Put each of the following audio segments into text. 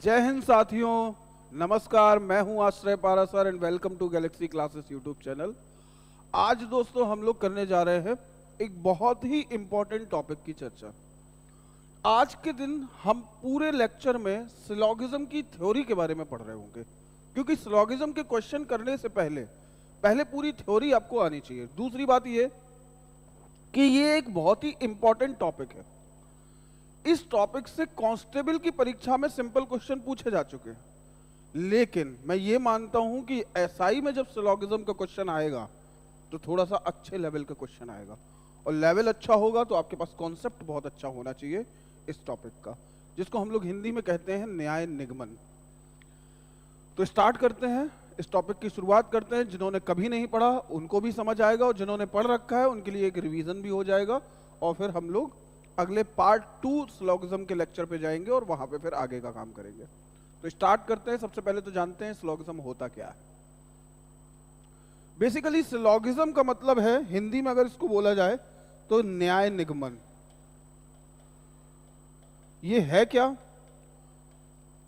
जय हिंद साथियों, नमस्कार। मैं हूं Ashray Para sir and welcome to Galaxy Classes YouTube channel. आज दोस्तों हम लोग करने जा रहे हैं एक बहुत ही इंपॉर्टेंट टॉपिक की चर्चा। आज के दिन हम पूरे लेक्चर में सिलॉगिज्म की थ्योरी के बारे में पढ़ रहे होंगे, क्योंकि सिलॉगिज्म के क्वेश्चन करने से पहले पूरी थ्योरी आपको आनी चाहिए। दूसरी बात यह कि ये एक बहुत ही इंपॉर्टेंट टॉपिक है। इस टॉपिक से कांस्टेबल की परीक्षा में सिंपल क्वेश्चन पूछे जा चुके हैं, लेकिन मैं ये मानता हूं कि एसआई में जब सिलॉगिज्म का क्वेश्चन आएगा तो थोड़ा सा अच्छे लेवल का क्वेश्चन आएगा, और लेवल अच्छा होगा तो आपके पास कॉन्सेप्ट बहुत अच्छा होना चाहिए इस टॉपिक का, जिसको हम लोग हिंदी में कहते हैं न्याय निगमन। तो स्टार्ट करते हैं, इस टॉपिक की शुरुआत करते हैं। जिन्होंने कभी नहीं पढ़ा उनको भी समझ आएगा, और जिन्होंने पढ़ रखा है उनके लिए एक रिवीजन भी हो जाएगा, और फिर हम लोग अगले पार्ट 2 सिलॉगिज्म के लेक्चर पे जाएंगे और वहां पे फिर आगे का काम करेंगे। तो स्टार्ट करते हैं। सबसे पहले तो जानते हैं सिलॉगिज्म होता क्या है। बेसिकली सिलॉगिज्म का मतलब है, हिंदी में अगर इसको बोला जाए तो न्याय निगमन। ये है क्या?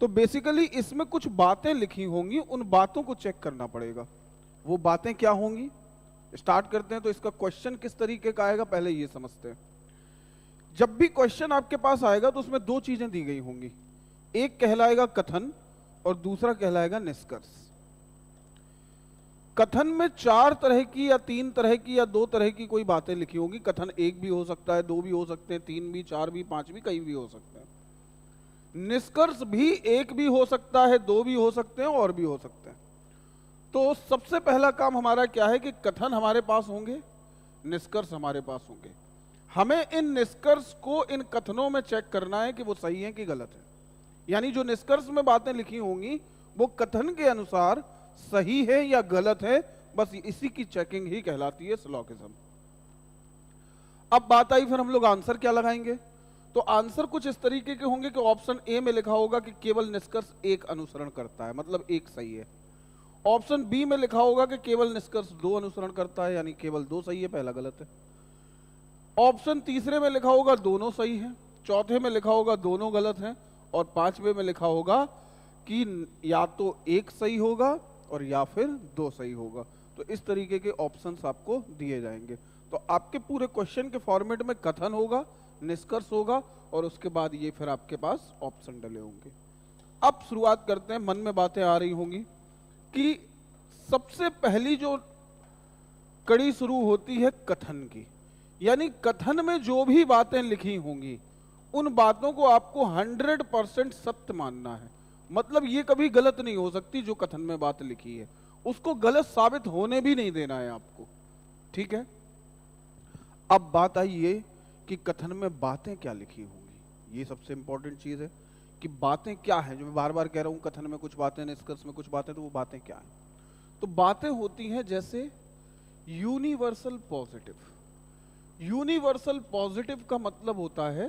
तो बेसिकली इसमें कुछ बातें लिखी होंगी, उन बातों को चेक करना पड़ेगा। वो बातें क्या होंगी, स्टार्ट करते हैं। तो इसका क्वेश्चन किस तरीके का आएगा पहले ये समझते हैं। जब भी क्वेश्चन आपके पास आएगा तो उसमें दो चीजें दी गई होंगी, एक कहलाएगा कथन और दूसरा कहलाएगा निष्कर्ष। कथन में 4 तरह की या 3 तरह की या 2 तरह की कोई बातें लिखी होंगी। कथन 1 भी हो सकता है, 2 भी हो सकते हैं, 3 भी, 4 भी, 5 भी, कई भी हो सकते हैं। निष्कर्ष भी 1 भी हो सकता है, 2 भी हो सकते हैं और भी हो सकते हैं। तो सबसे पहला काम हमारा क्या है कि कथन हमारे पास होंगे, निष्कर्ष हमारे पास होंगे। हमें इन निष्कर्ष को इन कथनों में चेक करना है कि वो सही है कि गलत है। यानी जो निष्कर्ष में बातें लिखी होंगी वो कथन के अनुसार सही है या गलत है, बस इसी की चेकिंग ही कहलाती है सिलॉगिज्म। अब बात आई फिर हम लोग आंसर क्या लगाएंगे। तो आंसर कुछ इस तरीके के होंगे कि ऑप्शन ए में लिखा होगा कि केवल निष्कर्ष 1 अनुसरण करता है, मतलब 1 सही है। ऑप्शन बी में लिखा होगा कि केवल निष्कर्ष 2 अनुसरण करता है, यानी केवल 2 सही है, पहला गलत है। ऑप्शन तीसरे में लिखा होगा दोनों सही हैं, चौथे में लिखा होगा दोनों गलत हैं, और 5वें में लिखा होगा कि या तो 1 सही होगा और या फिर 2 सही होगा। तो इस तरीके के ऑप्शंस आपको दिए जाएंगे। तो आपके पूरे क्वेश्चन के फॉर्मेट में कथन होगा, निष्कर्ष होगा, और उसके बाद ये फिर आपके पास ऑप्शन डले होंगे। अब शुरुआत करते हैं। मन में बातें आ रही होंगी कि सबसे पहली जो कड़ी शुरू होती है कथन की, यानी कथन में जो भी बातें लिखी होंगी उन बातों को आपको 100% सत्य मानना है। मतलब ये कभी गलत नहीं हो सकती। जो कथन में बात लिखी है उसको गलत साबित होने भी नहीं देना है आपको, ठीक है। अब बात आई ये कि कथन में बातें क्या लिखी होंगी। ये सबसे इंपॉर्टेंट चीज है कि बातें क्या है। जो मैं बार बार कह रहा हूं, कथन में कुछ बातें, निष्कर्ष में कुछ बातें, तो वो बातें क्या है। तो बातें होती हैं जैसे यूनिवर्सल पॉजिटिव। यूनिवर्सल पॉजिटिव का मतलब होता है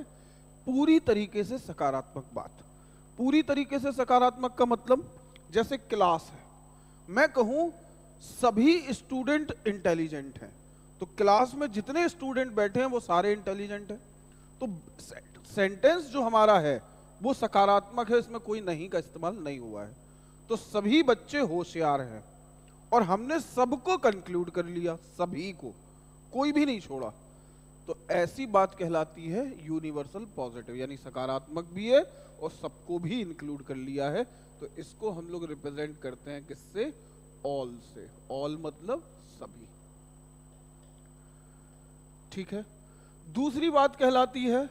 पूरी तरीके से सकारात्मक बात। पूरी तरीके से सकारात्मक का मतलब जैसे क्लास है, मैं कहूं सभी स्टूडेंट इंटेलिजेंट हैं, तो क्लास में जितने स्टूडेंट बैठे हैं वो सारे इंटेलिजेंट हैं। तो सेंटेंस जो हमारा है वो सकारात्मक है, इसमें कोई नहीं का इस्तेमाल नहीं हुआ है। तो सभी बच्चे होशियार हैं, और हमने सबको कंक्लूड कर लिया, सभी को, कोई भी नहीं छोड़ा। तो ऐसी बात कहलाती है यूनिवर्सल पॉजिटिव, यानी सकारात्मक भी है और सबको भी इंक्लूड कर लिया है। तो इसको हम लोग रिप्रेजेंट करते हैं किससे? ऑल से। ऑल मतलब सभी, ठीक है। दूसरी बात कहलाती है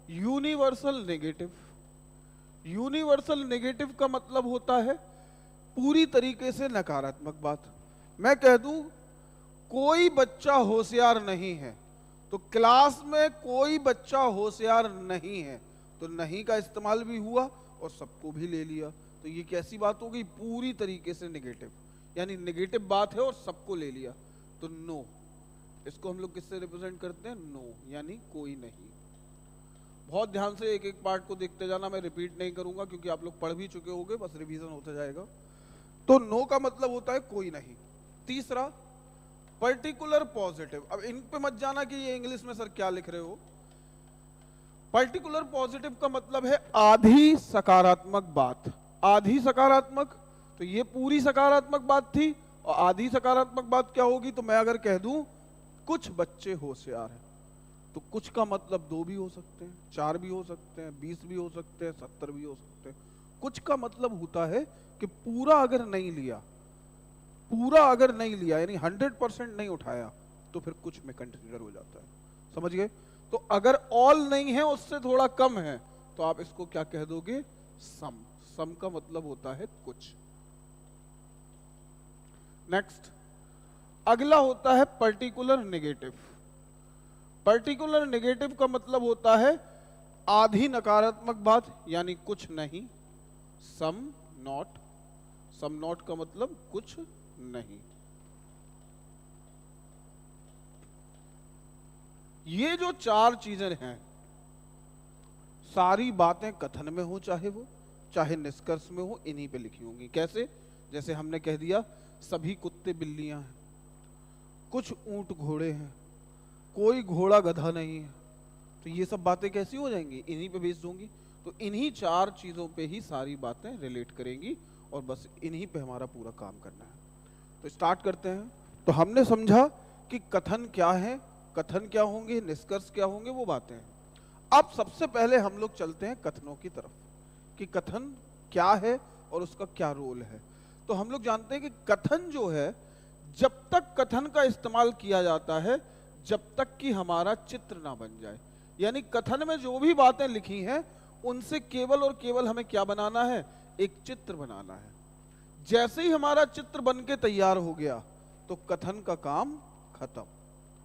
यूनिवर्सल नेगेटिव। यूनिवर्सल नेगेटिव का मतलब होता है पूरी तरीके से नकारात्मक बात। मैं कह दूं कोई बच्चा होशियार नहीं है, तो क्लास में कोई बच्चा होशियार नहीं है, तो नहीं का इस्तेमाल भी हुआ और सबको भी ले लिया। तो ये कैसी बात हो गई? पूरी तरीके से नेगेटिव, यानी नेगेटिव बात है और सबको ले लिया। तो नो, इसको हम लोग किससे रिप्रेजेंट करते हैं? नो, यानी कोई नहीं। बहुत ध्यान से एक एक पार्ट को देखते जाना, मैं रिपीट नहीं करूंगा क्योंकि आप लोग पढ़ भी चुके होंगे, बस रिवीजन होता जाएगा। तो नो का मतलब होता है कोई नहीं। तीसरा पर्टिकुलर पॉजिटिव। अब इन पे मत जाना कि ये इंग्लिश में सर क्या लिख रहे हो। पर्टिकुलर पॉजिटिव का मतलब है आधी सकारात्मक बात। आधी सकारात्मक, तो ये पूरी सकारात्मक बात थी, और आधी सकारात्मक बात क्या होगी? तो मैं अगर कह दूं कुछ बच्चे होशियार हैं, तो कुछ का मतलब 2 भी हो सकते हैं, 4 भी हो सकते हैं, 20 भी हो सकते हैं, 70 भी हो सकते हैं। कुछ का मतलब होता है कि पूरा अगर नहीं लिया, पूरा अगर नहीं लिया यानी 100% नहीं उठाया, तो फिर कुछ में कंसिडर हो जाता है। समझ गए? तो अगर ऑल नहीं है, उससे थोड़ा कम है, तो आप इसको क्या कह दोगे? सम। सम का मतलब होता है कुछ। नेक्स्ट, अगला होता है पर्टिकुलर नेगेटिव। पर्टिकुलर नेगेटिव का मतलब होता है आधी नकारात्मक बात, यानी कुछ नहीं, सम नॉट। सम नॉट का मतलब कुछ नहीं। ये जो 4 चीजें हैं, सारी बातें कथन में हो चाहे निष्कर्ष में हो, इन्हीं पे लिखी होंगी। कैसे? जैसे हमने कह दिया सभी कुत्ते बिल्लियां हैं, कुछ ऊंट घोड़े हैं, कोई घोड़ा गधा नहीं है, तो ये सब बातें कैसी हो जाएंगी? इन्हीं पे बेस्ड होंगी। तो इन्हीं 4 चीजों पे ही सारी बातें रिलेट करेंगी, और बस इन्हीं पे हमारा पूरा काम करना है। तो स्टार्ट करते हैं। तो हमने समझा कि कथन क्या है, कथन क्या होंगे, निष्कर्ष क्या होंगे, वो बातें हैं। अब सबसे पहले हम लोग चलते हैं कथनों की तरफ, कि कथन क्या है और उसका क्या रोल है। तो हम लोग जानते हैं कि कथन जो है, जब तक कथन का इस्तेमाल किया जाता है, जब तक कि हमारा चित्र ना बन जाए। यानी कथन में जो भी बातें लिखी हैं, उनसे केवल और केवल हमें क्या बनाना है? एक चित्र बनाना है। जैसे ही हमारा चित्र बन के तैयार हो गया, तो कथन का काम खत्म।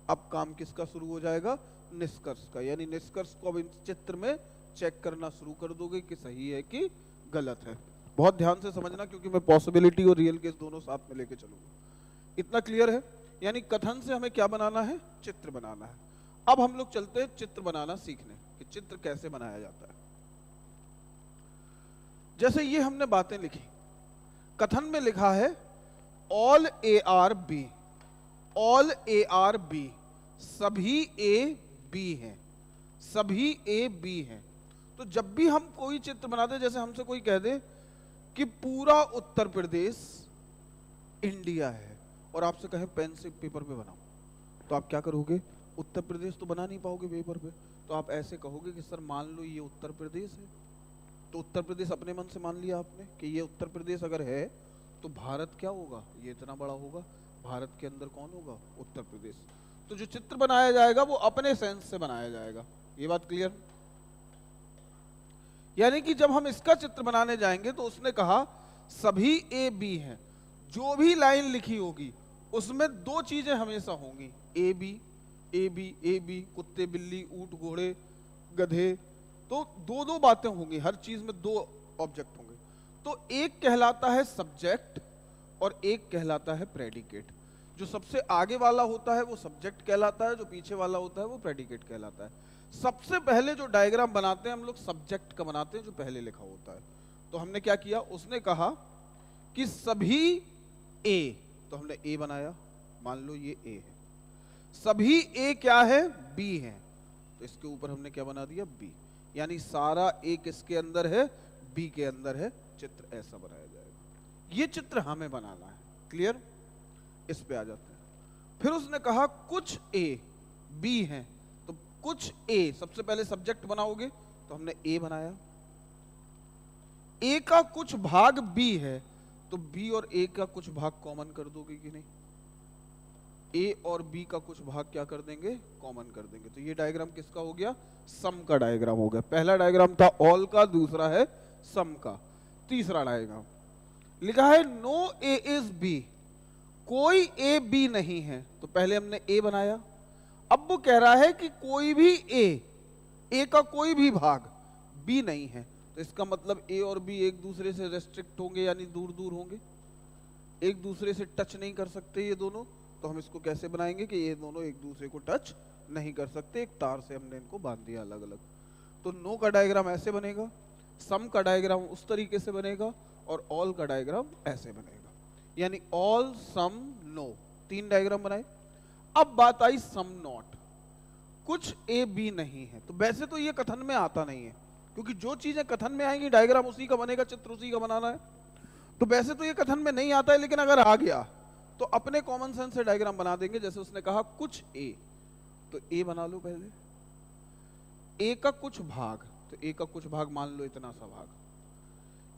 अब काम किसका शुरू हो जाएगा? निष्कर्ष का। यानी निष्कर्ष को अब इस चित्र में चेक करना शुरू कर दोगे कि सही है कि गलत है। बहुत ध्यान से समझना, क्योंकि मैं पॉसिबिलिटी और रियल केस दोनों साथ में लेके चलूंगा। इतना क्लियर है? यानी कथन से हमें क्या बनाना है? चित्र बनाना है। अब हम लोग चलते हैं चित्र बनाना सीखने, कि चित्र कैसे बनाया जाता है। जैसे ये हमने बातें लिखी, कथन में लिखा है all A are B, all A are B, सभी ए बी हैं, सभी ए बी हैं। तो जब भी हम कोई चित्र बनाते, जैसे हमसे कोई कह दे कि पूरा उत्तर प्रदेश इंडिया है, और आपसे कहे पेन से पेपर पे बनाओ, तो आप क्या करोगे? उत्तर प्रदेश तो बना नहीं पाओगे पेपर पे, तो आप ऐसे कहोगे कि सर मान लो ये उत्तर प्रदेश है। तो उत्तर प्रदेश अपने मन से मान लिया आपने कि ये उत्तर प्रदेश अगर है, तो भारत क्या होगा? ये इतना बड़ा होगा। भारत के अंदर कौन होगा? उत्तर प्रदेश। तो जो चित्र बनाया जाएगा वो अपने सेंस से बनाया जाएगा। ये बात क्लियर? यानी कि जब हम इसका चित्र बनाने जाएंगे, तो उसने कहा सभी ए बी हैं, जो भी लाइन लिखी होगी उसमें 2 चीजें हमेशा होंगी, A B A B A B, कुत्ते बिल्ली ऊंट घोड़े गधे, तो 2-2 बातें होंगी, हर चीज में 2 ऑब्जेक्ट होंगे। तो एक कहलाता है सब्जेक्ट और एक कहलाता है प्रेडिकेट। जो सबसे आगे वाला होता है वो सब्जेक्ट कहलाता है, जो पीछे वाला होता है वो प्रेडिकेट कहलाता है। सबसे पहले जो डायग्राम बनाते हैं हम लोग सब्जेक्ट का बनाते हैं, जो पहले लिखा होता है। तो हमने क्या किया? उसने कहा कि सभी ए, तो हमने ए बनाया, मान लो ये ए है। सभी ए क्या है? बी है, तो इसके ऊपर हमने क्या बना दिया? बी। यानी सारा ए किसके अंदर है? बी के अंदर है। चित्र ऐसा बनाया जाएगा। ये चित्र हमें बनाना है। क्लियर? इस पे आ जाते हैं। फिर उसने कहा कुछ ए बी हैं, तो कुछ ए, सबसे पहले सब्जेक्ट बनाओगे, तो हमने ए बनाया। ए का कुछ भाग बी है, तो बी और ए का कुछ भाग कॉमन कर दोगे कि नहीं? ए और बी का कुछ भाग क्या कर देंगे? कॉमन कर देंगे। तो ये डायग्राम किसका हो गया? सम का डायग्राम हो गया। पहला डायग्राम था ऑल का, दूसरा है सम का। तीसरा डायग्राम लिखा है नो ए इज बी, कोई ए बी नहीं है, तो पहले हमने ए बनाया। अब वो कह रहा है कि कोई भी ए का कोई भी भाग बी नहीं है, तो इसका मतलब ए और बी एक दूसरे से रेस्ट्रिक्ट होंगे, यानी दूर दूर होंगे, एक दूसरे से टच नहीं कर सकते ये दोनों। तो हम इसको कैसे बनाएंगे कि ये दोनों एक दूसरे को टच नहीं कर सकते, एक तार से हमने इनको बांध दिया अलग अलग। तो नो का डायग्राम ऐसे बनेगा, सम का डायग्राम उस तरीके से बनेगा, और ऑल का डायग्राम ऐसे बनेगा। यानी ऑल सम नो, 3 डायग्राम बनाए। अब बात आई सम नॉट। कुछ ए बी नहीं है। तो वैसे तो ये कथन में आता नहीं है, क्योंकि जो चीजें कथन में आएंगी डायग्राम उसी का बनेगा, चित्र उसी का बनाना है। तो वैसे तो ये कथन में नहीं आता है, लेकिन अगर आ गया तो अपने कॉमन सेंस से डायग्राम बना देंगे। जैसे उसने कहा कुछ ए, तो ए बना लो पहले, ए का कुछ भाग, तो ए का कुछ भाग मान लो इतना सा भाग।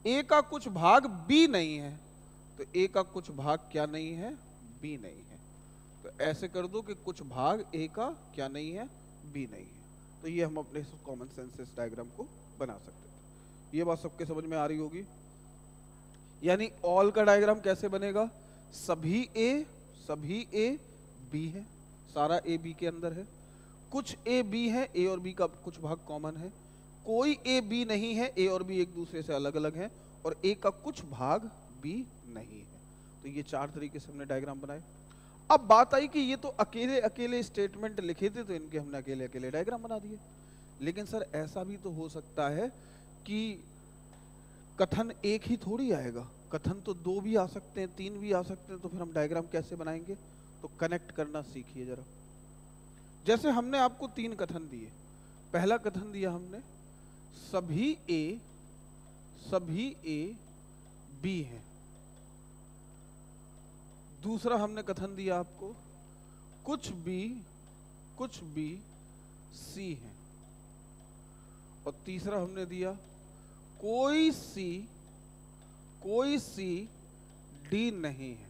ए का कुछ भाग बी नहीं है, तो ए का कुछ भाग क्या नहीं है, बी नहीं है। तो ऐसे कर दो कि कुछ भाग ए का क्या नहीं है, बी नहीं है। तो ये हम अपने कॉमन सेंस से इस डायग्राम को बना सकते थे। ये बात सबके समझ में आ रही होगी। यानी ऑल का डायग्राम कैसे बनेगा, सभी ए बी है, सारा ए बी के अंदर है, कुछ ए बी है, ए और बी का कुछ भाग कॉमन है, कोई ए बी नहीं है, ए और बी एक दूसरे से अलग अलग हैं, और ए का कुछ भाग बी नहीं है। तो ये 4 तरीके से हमने डायग्राम बनाए। अब बात आई कि ये तो अकेले अकेले स्टेटमेंट लिखे थे, तो इनके हमने अकेले अकेले डायग्राम बना दिए। लेकिन सर ऐसा भी तो हो सकता है कि कथन एक ही थोड़ी आएगा, कथन तो 2 भी आ सकते हैं, 3 भी आ सकते हैं। तो फिर हम डायग्राम कैसे बनाएंगे, तो कनेक्ट करना सीखिए जरा। जैसे हमने आपको 3 कथन दिए। पहला कथन दिया हमने सभी ए बी है। दूसरा हमने कथन दिया आपको कुछ बी सी है। और तीसरा हमने दिया कोई सी डी नहीं है,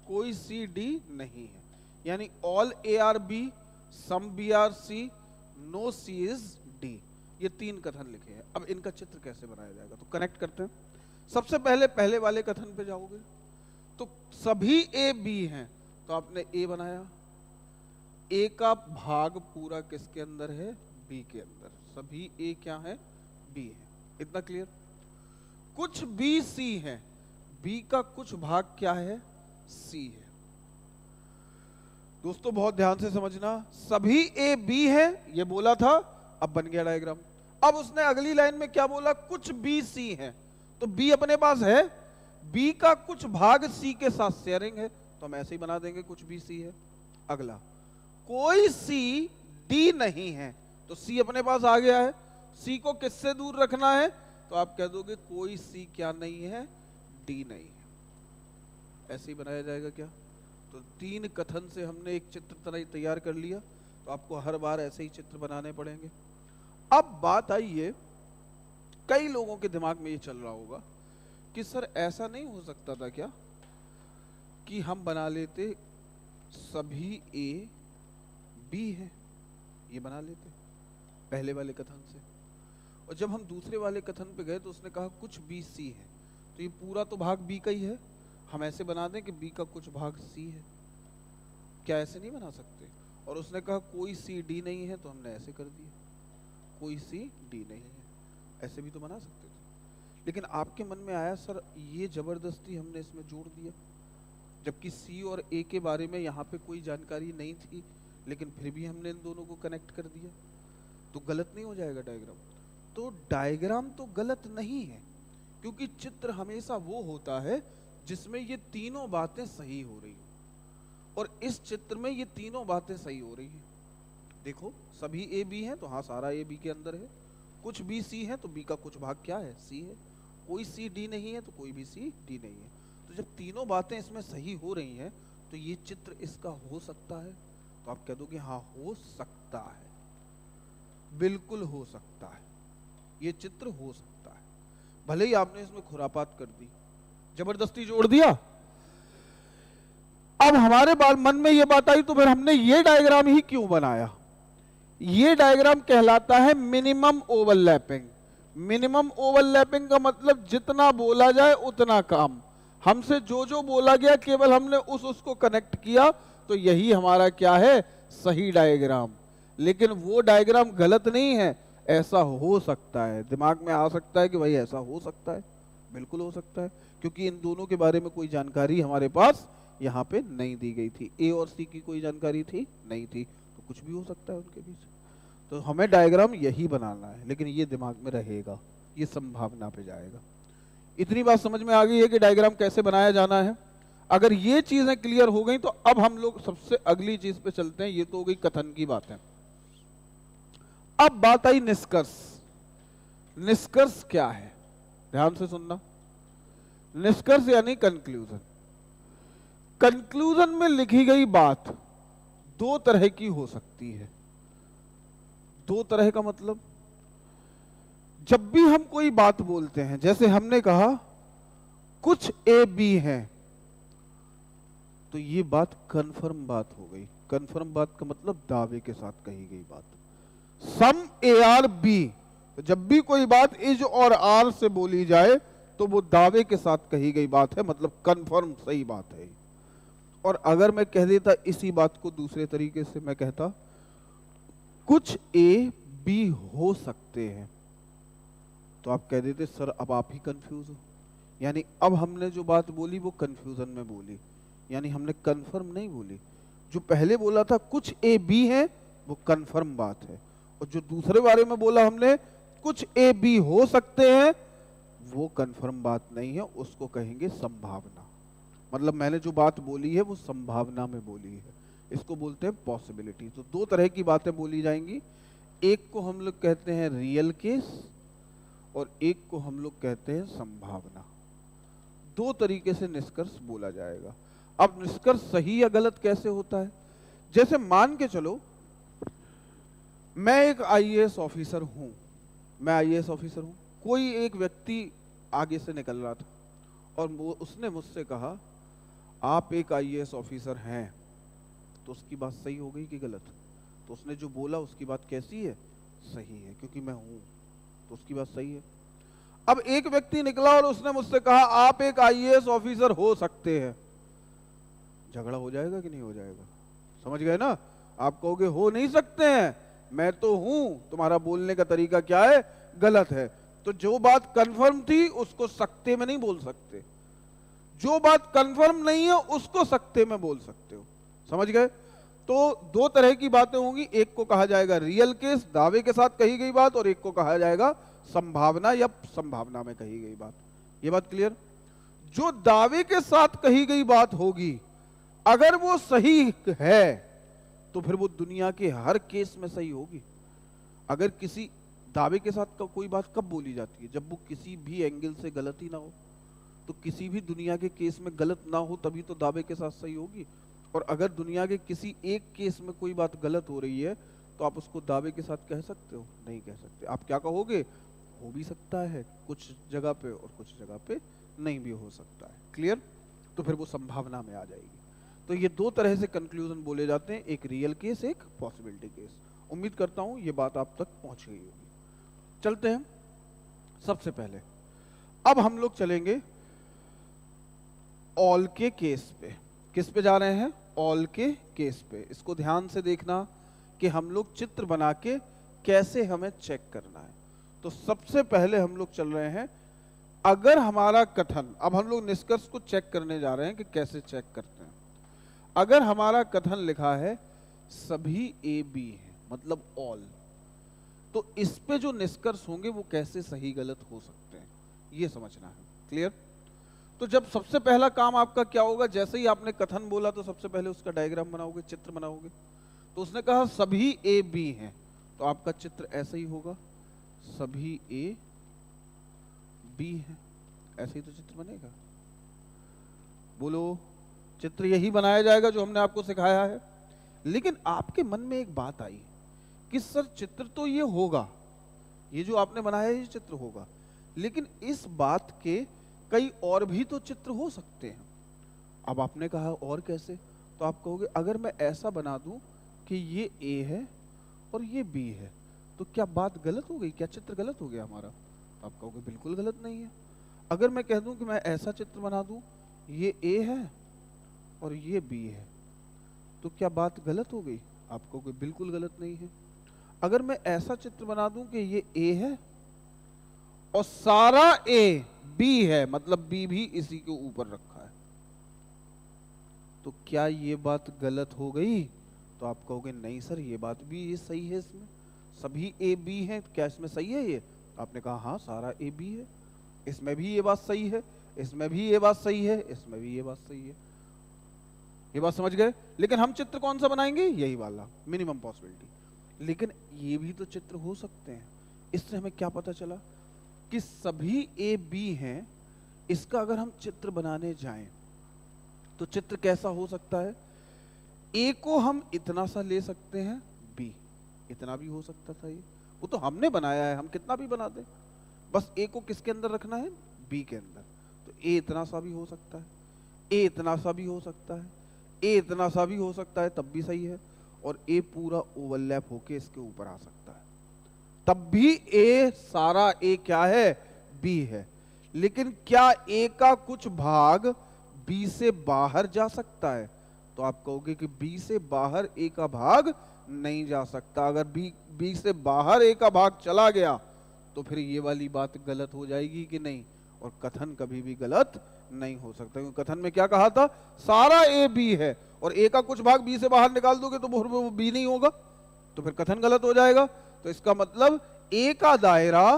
कोई सी डी नहीं है। यानी all A are B, some B are C, no C is D. ये 3 कथन लिखे हैं। अब इनका चित्र कैसे बनाया जाएगा, तो कनेक्ट करते हैं। सबसे पहले वाले कथन पे जाओगे तो सभी ए बी हैं, तो आपने ए बनाया, ए का भाग पूरा किसके अंदर है, बी के अंदर। सभी ए क्या है, बी है। इतना क्लियर। कुछ बी सी है, बी का कुछ भाग क्या है, सी है। दोस्तों बहुत ध्यान से समझना, सभी ए बी है ये बोला था, अब बन गया डायग्राम। अब उसने अगली लाइन में क्या बोला, कुछ बी सी है, तो बी अपने पास है, बी का कुछ भाग सी के साथ शेयरिंग है, तो हम ऐसे ही बना देंगे कुछ बी सी है। अगला कोई सी डी नहीं है, तो सी अपने पास आ गया है, सी को किससे दूर रखना है, तो आप कह दोगे कोई सी क्या नहीं है, डी नहीं है। ऐसे ही बनाया जाएगा क्या। तो 3 कथन से हमने एक चित्र तैयार कर लिया, तो आपको हर बार ऐसे ही चित्र बनाने पड़ेंगे। अब बात आई है, कई लोगों के दिमाग में ये चल रहा होगा कि सर ऐसा नहीं हो सकता था क्या कि हम बना लेते सभी ए बी है, ये बना लेते पहले वाले कथन से। और जब हम दूसरे वाले कथन पे गए तो उसने कहा कुछ बी सी है, तो ये पूरा तो भाग बी का ही है, हम ऐसे बना दें कि बी का कुछ भाग सी है। क्या ऐसे नहीं बना सकते। और उसने कहा कोई सी डी नहीं है, तो हमने ऐसे कर दिया कोई सी डी नहीं है, ऐसे भी तो बना सकते थे। लेकिन आपके मन में आया सर ये जबरदस्ती हमने इसमें जोड़ दिया, जबकि सी और ए के बारे में यहाँ पे कोई जानकारी नहीं थी, लेकिन फिर भी हमने इन दोनों को कनेक्ट कर दिया, तो गलत नहीं हो जाएगा डायग्राम। तो डायग्राम तो गलत नहीं है, क्योंकि चित्र हमेशा वो होता है जिसमें ये तीनों बातें सही हो रही हो, और इस चित्र में ये तीनों बातें सही हो रही हैं। देखो सभी ए बी हैं, तो हाँ सारा ए बी के अंदर है, कुछ बी सी है, तो बी का कुछ भाग क्या है, सी है, कोई सी डी नहीं है, तो कोई भी सी डी नहीं है। तो जब तीनों बातें इसमें सही हो रही हैं, तो ये चित्र इसका हो सकता है। तो आप कह दो कि हाँ हो सकता है, बिल्कुल हो सकता है, ये चित्र हो सकता है। भले ही आपने इसमें खुरापात कर दी, जबरदस्ती जोड़ दिया। अब हमारे मन में ये बात आई, तो फिर हमने ये डायग्राम ही क्यों बनाया। ये डायग्राम कहलाता है मिनिमम ओवरलैपिंग। मिनिमम ओवरलैपिंग का मतलब जितना बोला जाए उतना काम। हमसे जो जो बोला गया केवल हमने उसको कनेक्ट किया, तो यही हमारा क्या है, सही डायग्राम। लेकिन वो डायग्राम गलत नहीं है, ऐसा हो सकता है। दिमाग में आ सकता है कि भाई ऐसा हो सकता है, बिल्कुल हो सकता है, क्योंकि इन दोनों के बारे में कोई जानकारी हमारे पास यहाँ पे नहीं दी गई थी। ए और सी की कोई जानकारी थी नहीं थी, तो कुछ भी हो सकता है उनके बीच। तो हमें डायग्राम यही बनाना है, लेकिन ये दिमाग में रहेगा, ये संभावना पे जाएगा। इतनी बात समझ में आ गई है कि डायग्राम कैसे बनाया जाना है। अगर ये चीजें क्लियर हो गई, तो अब हम लोग सबसे अगली चीज पे चलते हैं। ये तो हो गई कथन की बातें। अब बात आई निष्कर्ष। निष्कर्ष क्या है, ध्यान से सुनना। निष्कर्ष यानी कंक्लूजन। कंक्लूजन में लिखी गई बात दो तरह की हो सकती है। दो तरह का मतलब, जब भी हम कोई बात बोलते हैं, जैसे हमने कहा कुछ ए बी है, तो ये बात कंफर्म बात हो गई। कंफर्म बात का मतलब दावे के साथ कही गई बात। सम ए आर बी, तो जब भी कोई बात इज और आर से बोली जाए तो वो दावे के साथ कही गई बात है, मतलब कंफर्म सही बात है। और अगर मैं कह देता इसी बात को दूसरे तरीके से, मैं कहता कुछ ए बी हो सकते हैं, तो आप कह देते सर अब आप ही कंफ्यूज हो। यानी अब हमने जो बात बोली वो कंफ्यूजन में बोली, यानी हमने कंफर्म नहीं बोली। जो पहले बोला था कुछ ए बी है वो कंफर्म बात है, और जो दूसरे बारे में बोला हमने कुछ ए बी हो सकते हैं, वो कंफर्म बात नहीं है, उसको कहेंगे संभावना। मतलब मैंने जो बात बोली है वो संभावना में बोली है, इसको बोलते हैं पॉसिबिलिटी। तो दो तरह की बातें बोली जाएंगी, एक को हम लोग कहते हैं रियल केस और एक को हम लोग कहते हैं संभावना। दो तरीके से निष्कर्ष बोला जाएगा। अब निष्कर्ष सही या गलत कैसे होता है, जैसे मान के चलो मैं एक आईएएस ऑफिसर हूं, मैं आईएएस ऑफिसर हूं, कोई एक व्यक्ति आगे से निकल रहा था और उसने मुझसे कहा आप एक आईएएस ऑफिसर हैं, तो उसकी बात सही हो गई कि गलत? तो उसने जो बोला उसकी बात कैसी है, सही है, क्योंकि मैं हूं तो उसकी बात सही है। अब एक व्यक्ति निकला और उसने मुझसे कहा आप एक आईएएस ऑफिसर हो सकते हैं, झगड़ा हो जाएगा कि नहीं हो जाएगा? समझ गए ना? आप कहोगे हो नहीं सकते हैं, मैं तो हूं, तुम्हारा बोलने का तरीका क्या है, गलत है। तो जो बात कंफर्म थी उसको सकते में नहीं बोल सकते, जो बात कंफर्म नहीं है उसको सकते में बोल सकते हो। समझ गए? तो दो तरह की बातें होंगी, एक को कहा जाएगा रियल केस, दावे के साथ कही गई बात, और एक को कहा जाएगा संभावना या संभावना में कही गई बात। ये बात क्लियर? जो दावे के साथ कही गई बात होगी, अगर वो सही है तो फिर वो दुनिया के हर केस में सही होगी। अगर किसी दावे के साथ कोई बात कब बोली जाती है, जब वो किसी भी एंगल से गलत ही ना हो। तो किसी भी दुनिया के केस में गलत ना हो तभी तो दावे के साथ सही होगी। और अगर दुनिया के किसी एक केस में कोई बात गलत हो रही है तो आप उसको दावे के साथ कह सकते हो? नहीं कह सकते। आप क्या कहोगे, हो भी सकता है कुछ जगह पे और कुछ जगह पे नहीं भी हो सकता है। क्लियर? तो फिर वो संभावना में आ जाएगी। तो ये दो तरह से कंक्लूजन बोले जाते हैं, एक रियल केस, एक पॉसिबिलिटी केस। उम्मीद करता हूं ये बात आप तक पहुंच गई होगी। चलते हैं सबसे पहले, अब हम लोग चलेंगे ऑल के केस पे। किस पे जा रहे हैं? ऑल के केस पे। इसको ध्यान से देखना कि हम लोग चित्र बना के कैसे हमें चेक करना है। तो सबसे पहले हम लोग चल रहे हैं, अगर हमारा कथन, अब हम लोग निष्कर्ष को चेक करने जा रहे हैं कि कैसे चेक करते हैं। अगर हमारा कथन लिखा है सभी ए बी है, मतलब ऑल, तो इस पे जो निष्कर्ष होंगे वो कैसे सही गलत हो सकते हैं, ये समझना है। क्लियर? तो जब सबसे पहला काम आपका क्या होगा, जैसे ही आपने कथन बोला तो सबसे पहले उसका डायग्राम बनाओगे, चित्र बनाओगे। तो उसने कहा सभी ए बी हैं, तो आपका चित्र ऐसा ही होगा, सभी ए बी है, ऐसे ही तो चित्र बनेगा। बोलो, चित्र यही बनाया जाएगा जो हमने आपको सिखाया है। लेकिन आपके मन में एक बात आई कि सर चित्र तो ये होगा, ये जो आपने बनाया है ये चित्र होगा, लेकिन इस बात के कई और भी तो चित्र हो सकते हैं। अब आपने कहा और कैसे? तो आप कहोगे अगर मैं ऐसा बना दूं कि ये ए है और ये बी है, तो क्या बात गलत हो गई, क्या चित्र गलत हो गया हमारा? तो आप कहोगे बिल्कुल गलत नहीं है। अगर मैं कह दूं कि मैं ऐसा चित्र बना दूं, ये ए है और ये बी है, तो क्या बात गलत हो गई? आप कहोगे बिल्कुल गलत नहीं है। अगर मैं ऐसा चित्र बना दूं कि ये ए है और सारा ए बी है, मतलब बी भी इसी के ऊपर रखा है, तो क्या ये बात गलत हो गई? तो आप कहोगे नहीं सर, ये बात भी ये सही है, इसमें सभी ए बी हैं, क्या इसमें सही है ये? आपने कहा हाँ सारा ए बी है, इसमें भी ये बात सही है, इसमें भी ये बात सही है, इसमें भी ये बात सही है। ये बात समझ गए? लेकिन हम चित्र कौन सा बनाएंगे? यही वाला, मिनिमम पॉसिबिलिटी। लेकिन ये भी तो चित्र हो सकते हैं। इससे हमें क्या पता चला कि सभी ए बी हैं। इसका अगर हम चित्र बनाने जाएं तो चित्र कैसा हो सकता है? ए को हम इतना सा ले सकते हैं, बी इतना भी हो सकता था। ये वो तो हमने बनाया है, हम कितना भी बना दें, बस ए को किसके अंदर रखना है? बी के अंदर। तो ए इतना सा भी हो सकता है, ए इतना सा भी हो सकता है, ए इतना सा भी हो सकता है, तब भी सही है। और ए पूरा ओवरलैप होके इसके ऊपर आ सकता है, तब भी ए सारा ए क्या है? बी है। लेकिन क्या ए का कुछ भाग बी से बाहर जा सकता है? तो आप कहोगे कि बी से बाहर ए का भाग नहीं जा सकता। अगर बी से बाहर ए का भाग चला गया तो फिर ये वाली बात गलत हो जाएगी कि नहीं? और कथन कभी भी गलत नहीं हो सकता, क्योंकि कथन में क्या कहा था? सारा ए बी है, और ए का कुछ भाग बी से बाहर निकाल दोगे तो वो बी नहीं होगा, तो फिर कथन गलत हो जाएगा। तो इसका मतलब ए का दायरा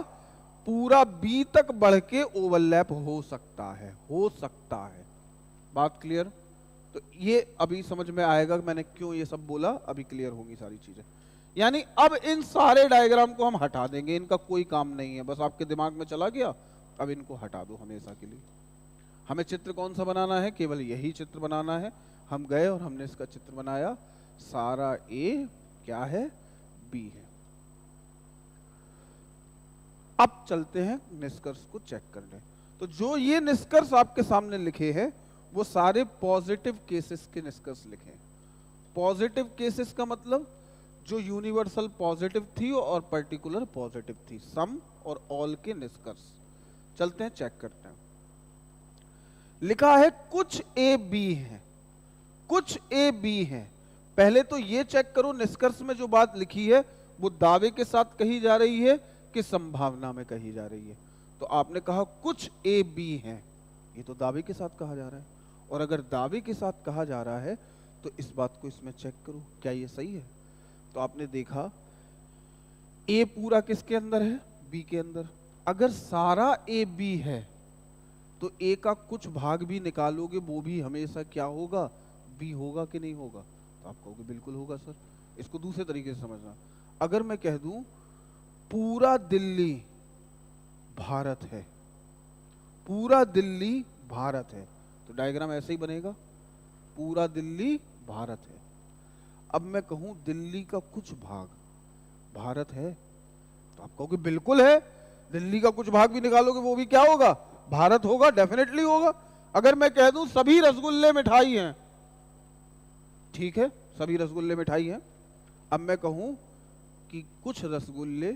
पूरा बी तक बढ़ के ओवरलैप हो सकता है, हो सकता है। बात क्लियर? तो ये अभी समझ में आएगा मैंने क्यों ये सब बोला, अभी क्लियर होंगी सारी चीजें। यानी अब इन सारे डायग्राम को हम हटा देंगे, इनका कोई काम नहीं है, बस आपके दिमाग में चला गया, अब इनको हटा दो हमेशा के लिए। हमें चित्र कौन सा बनाना है? केवल यही चित्र बनाना है। हम गए और हमने इसका चित्र बनाया, सारा ए क्या है? बी है। अब चलते हैं निष्कर्ष को चेक करने। तो जो ये निष्कर्ष आपके सामने लिखे हैं वो सारे पॉजिटिव केसेस के निष्कर्ष लिखे हैं। पॉजिटिव केसेस का मतलब जो यूनिवर्सल पॉजिटिव थी और पर्टिकुलर पॉजिटिव थी, सम और ऑल के निष्कर्ष। चलते हैं, चेक करते हैं। लिखा है कुछ ए बी है, कुछ ए बी है। पहले तो ये चेक करो निष्कर्ष में जो बात लिखी है वो दावे के साथ कही जा रही है कि संभावना में कही जा रही है। तो आपने कहा कुछ ए बी है, ये तो दावे के साथ कहा जा रहा है। और अगर दावे के साथ कहा जा रहा है तो इस बात को इसमें चेक करो, क्या ये सही है? तो आपने देखा ए पूरा किसके अंदर है? बी के अंदर। अगर सारा ए बी है तो ए का कुछ भाग भी निकालोगे वो भी हमेशा क्या होगा? बी होगा कि नहीं होगा? तो आप कहोगे बिल्कुल होगा सर। इसको दूसरे तरीके से समझना, अगर मैं कह दूं पूरा दिल्ली भारत है, पूरा दिल्ली भारत है, तो डायग्राम ऐसे ही बनेगा, पूरा दिल्ली भारत है। अब मैं कहूं दिल्ली का कुछ भाग भारत है, तो आप कहोगे बिल्कुल है, दिल्ली का कुछ भाग भी निकालोगे वो भी क्या होगा? भारत होगा, डेफिनेटली होगा। अगर मैं कह दूं सभी रसगुल्ले मिठाई हैं, ठीक है, सभी रसगुल्ले मिठाई हैं। अब मैं कहूं कि कुछ रसगुल्ले,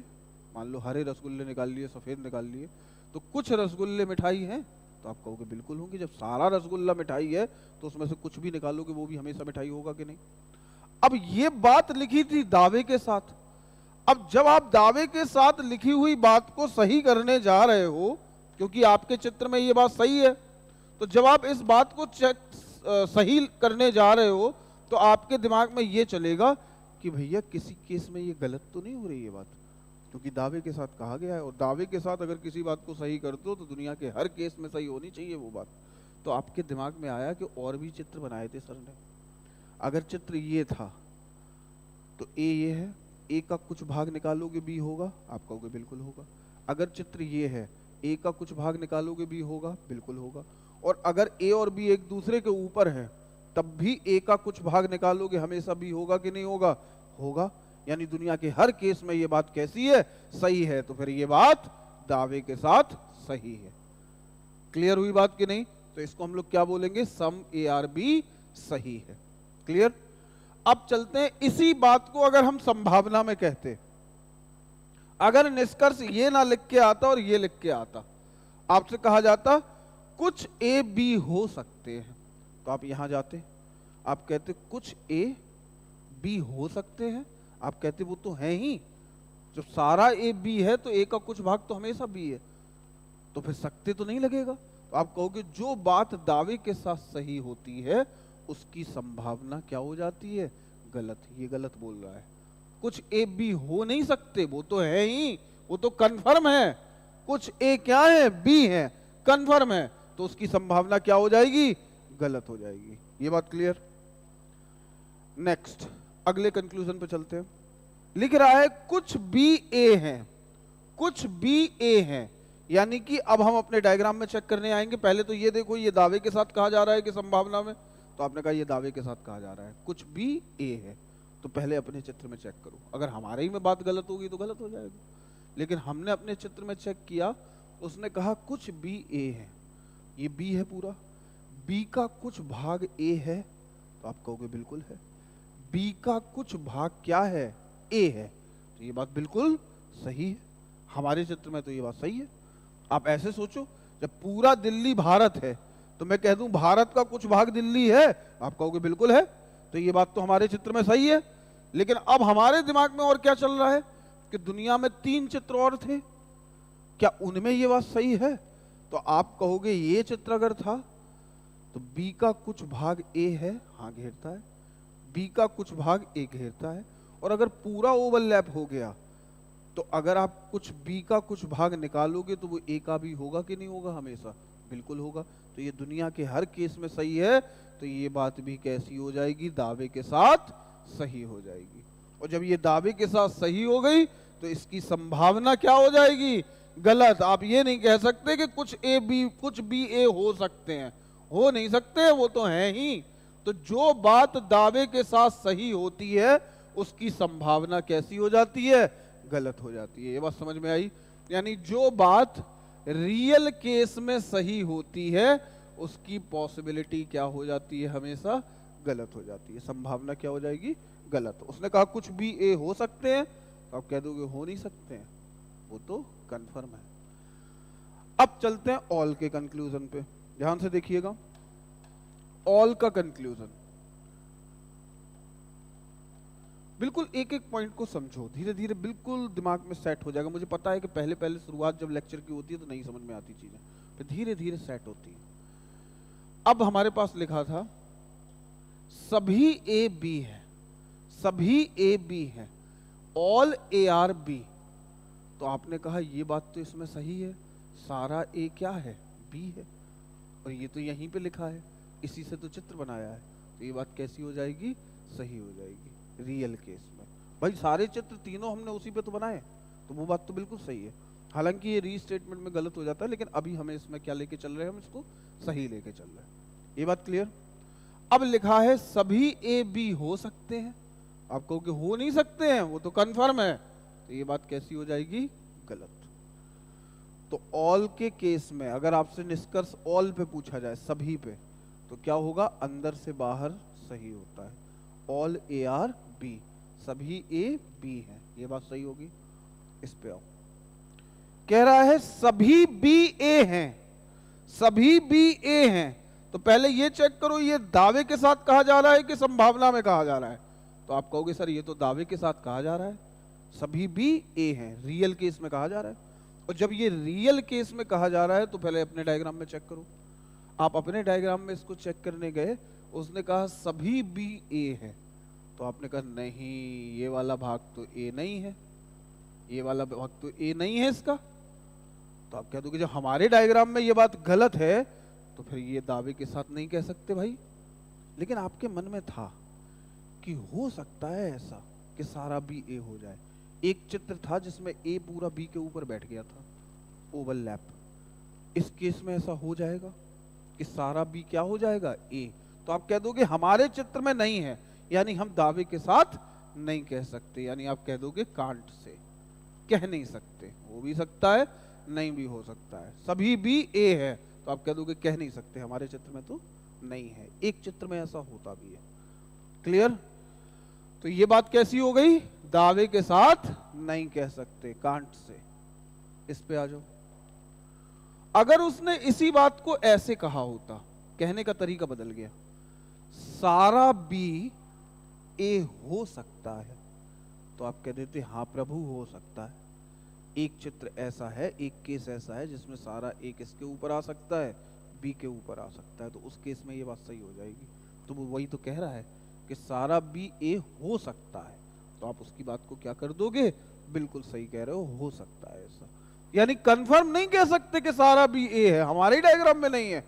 मान लो हरे रसगुल्ले निकाल लिए, सफेद निकाल लिए, तो कुछ रसगुल्ले मिठाई हैं, तो आप कहोगे बिल्कुल होंगे। जब सारा रसगुल्ला मिठाई है तो उसमें से कुछ भी निकालोगे वो भी हमेशा मिठाई होगा कि नहीं? अब ये बात लिखी थी दावे के साथ। अब जब आप दावे के साथ लिखी हुई बात को सही करने जा रहे हो, क्योंकि आपके चित्र में ये बात सही है, तो जब आप इस बात को सही करने जा रहे हो तो आपके दिमाग में ये चलेगा कि भैया किसी केस में ये गलत तो नहीं हो रही है बात, क्योंकि दावे के साथ कहा गया है, और दावे के साथ अगर किसी बात को सही करते हो तो दुनिया के हर केस में सही होनी चाहिए वो बात। तो आपके दिमाग में आया कि और भी चित्र बनाए थे सर ने। अगर चित्र ये था तो ए ये है, ए का कुछ भाग निकालोगे बी होगा, आप कहोगे बिल्कुल होगा। अगर चित्र ये है, ए का कुछ भाग निकालोगे बी होगा, बिल्कुल होगा। और अगर ए और बी एक दूसरे के ऊपर है तब भी ए का कुछ भाग निकालोगे हमेशा बी होगा कि नहीं होगा? होगा। यानी दुनिया के हर केस में ये बात कैसी है? सही है। तो फिर ये बात दावे के साथ सही है। क्लियर हुई बात कि नहीं? तो इसको हम लोग क्या बोलेंगे? सम ए आर बी सही है। क्लियर? अब चलते हैं, इसी बात को अगर हम संभावना में कहते, अगर निष्कर्ष ये ना लिख के आता और ये लिख के आता, आपसे कहा जाता कुछ ए बी हो सकते हैं, तो आप यहां जाते, आप कहते कुछ ए बी हो सकते हैं, आप कहते वो तो है ही, जब सारा ए बी है तो ए का कुछ भाग तो हमेशा बी है, तो फिर सकते तो नहीं लगेगा। तो आप कहोगे जो बात दावे के साथ सही होती है उसकी संभावना क्या हो जाती है? गलत। ये गलत बोल रहा है। कुछ ए बी हो नहीं सकते, वो तो है ही, वो तो कन्फर्म है। कुछ ए क्या है? बी है, कन्फर्म है, तो उसकी संभावना क्या हो जाएगी? गलत हो जाएगी। ये बात क्लियर? नेक्स्ट, अगले कंक्लूजन पे चलते हैं। लिख रहा है कुछ बी ए है, कुछ बी ए है, यानी कि अब हम अपने डायग्राम में चेक करने आएंगे। पहले तो ये देखो, ये दावे के साथ कहा जा रहा है कि संभावना में, तो आपने कहा ये दावे के साथ कहा जा रहा है कुछ बी ए है, तो पहले अपने चित्र में चेक करो। अगर हमारे ही में बात गलत होगी तो गलत हो जाएगी, लेकिन हमने अपने चित्र में चेक किया, उसने कहा कुछ बी ए है, ये बी है पूरा, बी का कुछ भाग ए है, तो आप कहोगे बिल्कुल है। बी का कुछ भाग क्या है, ए है, तो ये बात बिल्कुल सही है। हमारे चित्र में तो ये बात सही है। आप ऐसे सोचो, जब पूरा दिल्ली भारत है तो मैं कह दूं भारत का कुछ भाग दिल्ली है, आप कहोगे बिल्कुल है, तो ये बात तो हमारे चित्र में सही है। लेकिन अब हमारे दिमाग में और क्या चल रहा है कि दुनिया में 3 चित्र और थे, क्या उनमें ये बात सही है? तो आप कहोगे ये चित्र अगर था तो बी का कुछ भाग ए है, हाँ घेरता है, बी का कुछ भाग ए घेरता है, और अगर पूरा ओवरलैप हो गया तो अगर आप कुछ बी का कुछ भाग निकालोगे तो वो ए का भी होगा कि नहीं होगा? हमेशा बिल्कुल होगा। तो ये दुनिया के हर केस में सही है, तो ये बात भी कैसी हो जाएगी, दावे के साथ सही हो जाएगी। और जब ये दावे के साथ सही हो गई तो इसकी संभावना क्या हो जाएगी, गलत। आप ये नहीं कह सकते कि कुछ बी ए हो सकते हैं, हो नहीं सकते, वो तो है ही। तो जो बात दावे के साथ सही होती है उसकी संभावना कैसी हो जाती है, गलत हो जाती है। ये बात समझ में आई? यानी जो बात रियल केस में सही होती है उसकी पॉसिबिलिटी क्या हो जाती है, हमेशा गलत हो जाती है, संभावना क्या हो जाएगी, गलत। उसने कहा कुछ बी ए हो सकते हैं, तो आप कह दोगे हो नहीं सकते हैं, वो तो कंफर्म है। अब चलते हैं ऑल के कंक्लूजन पे, ध्यान से देखिएगा। ऑल का कंक्लूजन, बिल्कुल एक एक पॉइंट को समझो, धीरे धीरे बिल्कुल दिमाग में सेट हो जाएगा। मुझे पता है कि पहले पहले शुरुआत जब लेक्चर की होती है तो नहीं समझ में आती चीजें, फिर धीरे धीरे सेट होती है। अब हमारे पास लिखा था सभी ए बी है, सभी ए बी है, ऑल ए आर बी, तो आपने कहा ये बात तो इसमें सही है, सारा ए क्या है, बी है, और ये तो यहीं पे लिखा है, इसी से तो चित्र बनाया है, तो ये बात कैसी हो जाएगी, सही हो जाएगी रियल केस में। भाई सारे चित्र तीनों हमने उसी पे तो बनाए, तो वो बात तो बिल्कुल सही है। हालांकि ये रीस्टेटमेंट में गलत हो जाता है, लेकिन अभी हमें इसमें क्या लेके चल रहे हैं, हम इसको सही लेके चल रहे हैं। ये बात क्लियर? अब लिखा है सभी ए बी हो सकते हैं, आप कहोगे हो नहीं सकते हैं, वो तो कंफर्म है, तो ये बात कैसी हो जाएगी, गलत। तो ऑल के केस में अगर आपसे निष्कर्ष ऑल पे पूछा जाए, सभी पे, तो क्या होगा, अंदर से बाहर सही होता है। ऑल ए आर बी, सभी ए बी है, ये बात सही होगी। इस पे आओ, कह रहा है सभी बी ए हैं, सभी बी ए हैं, तो पहले ये चेक करो ये दावे के साथ कहा जा रहा है कि संभावना में कहा जा रहा है। तो आप कहोगे सर ये तो दावे के साथ कहा जा रहा है, सभी बी ए हैं, रियल केस में कहा जा रहा है। और जब ये रियल केस में कहा जा रहा है तो पहले अपने डायग्राम में चेक करो। आप अपने डायग्राम में इसको चेक करने गए, उसने कहा सभी बी ए है, तो आपने कहा नहीं ये वाला भाग तो ए नहीं है, ये वाला भाग तो ए नहीं है इसका, तो आप कह दोगे जब हमारे डायग्राम में ये बात गलत है तो फिर ये दावे के साथ नहीं कह सकते भाई। लेकिन आपके मन में था कि हो सकता है ऐसा कि सारा बी ए हो जाए। एक चित्र था जिसमें ए पूरा बी के ऊपर बैठ गया था, ओवरलैप। इस केस में ऐसा हो जाएगा कि सारा बी क्या हो जाएगा, ए। तो आप कह दोगे हमारे चित्र में नहीं है, यानी हम दावे के साथ नहीं कह सकते, यानी आप कह दोगे कांट से, कह नहीं सकते। हो भी सकता है, नहीं भी हो सकता है। सभी बी ए है तो आप कह दोगे कह नहीं सकते, हमारे चित्र में तो नहीं है। एक चित्र में ऐसा होता भी है। क्लियर? तो ये बात कैसी हो गई, दावे के साथ नहीं कह सकते, कांट से। इस पे आ जाओ। अगर उसने इसी बात को ऐसे कहा होता, कहने का तरीका बदल गया, सारा बी ए हो सकता है, तो आप कह देते हाँ प्रभु हो सकता है। एक चित्र ऐसा है, एक केस ऐसा है जिसमें सारा ए किसके ऊपर आ सकता है, बी के ऊपर आ सकता है, तो उस केस में ये बात सही हो जाएगी। तो वो वही तो कह रहा है कि सारा बी ए हो सकता है, तो आप उसकी बात को क्या कर दोगे, बिल्कुल सही कह रहे हो सकता है ऐसा। यानी कंफर्म नहीं कह सकते कि सारा बी ए है, हमारे डायग्राम में नहीं है,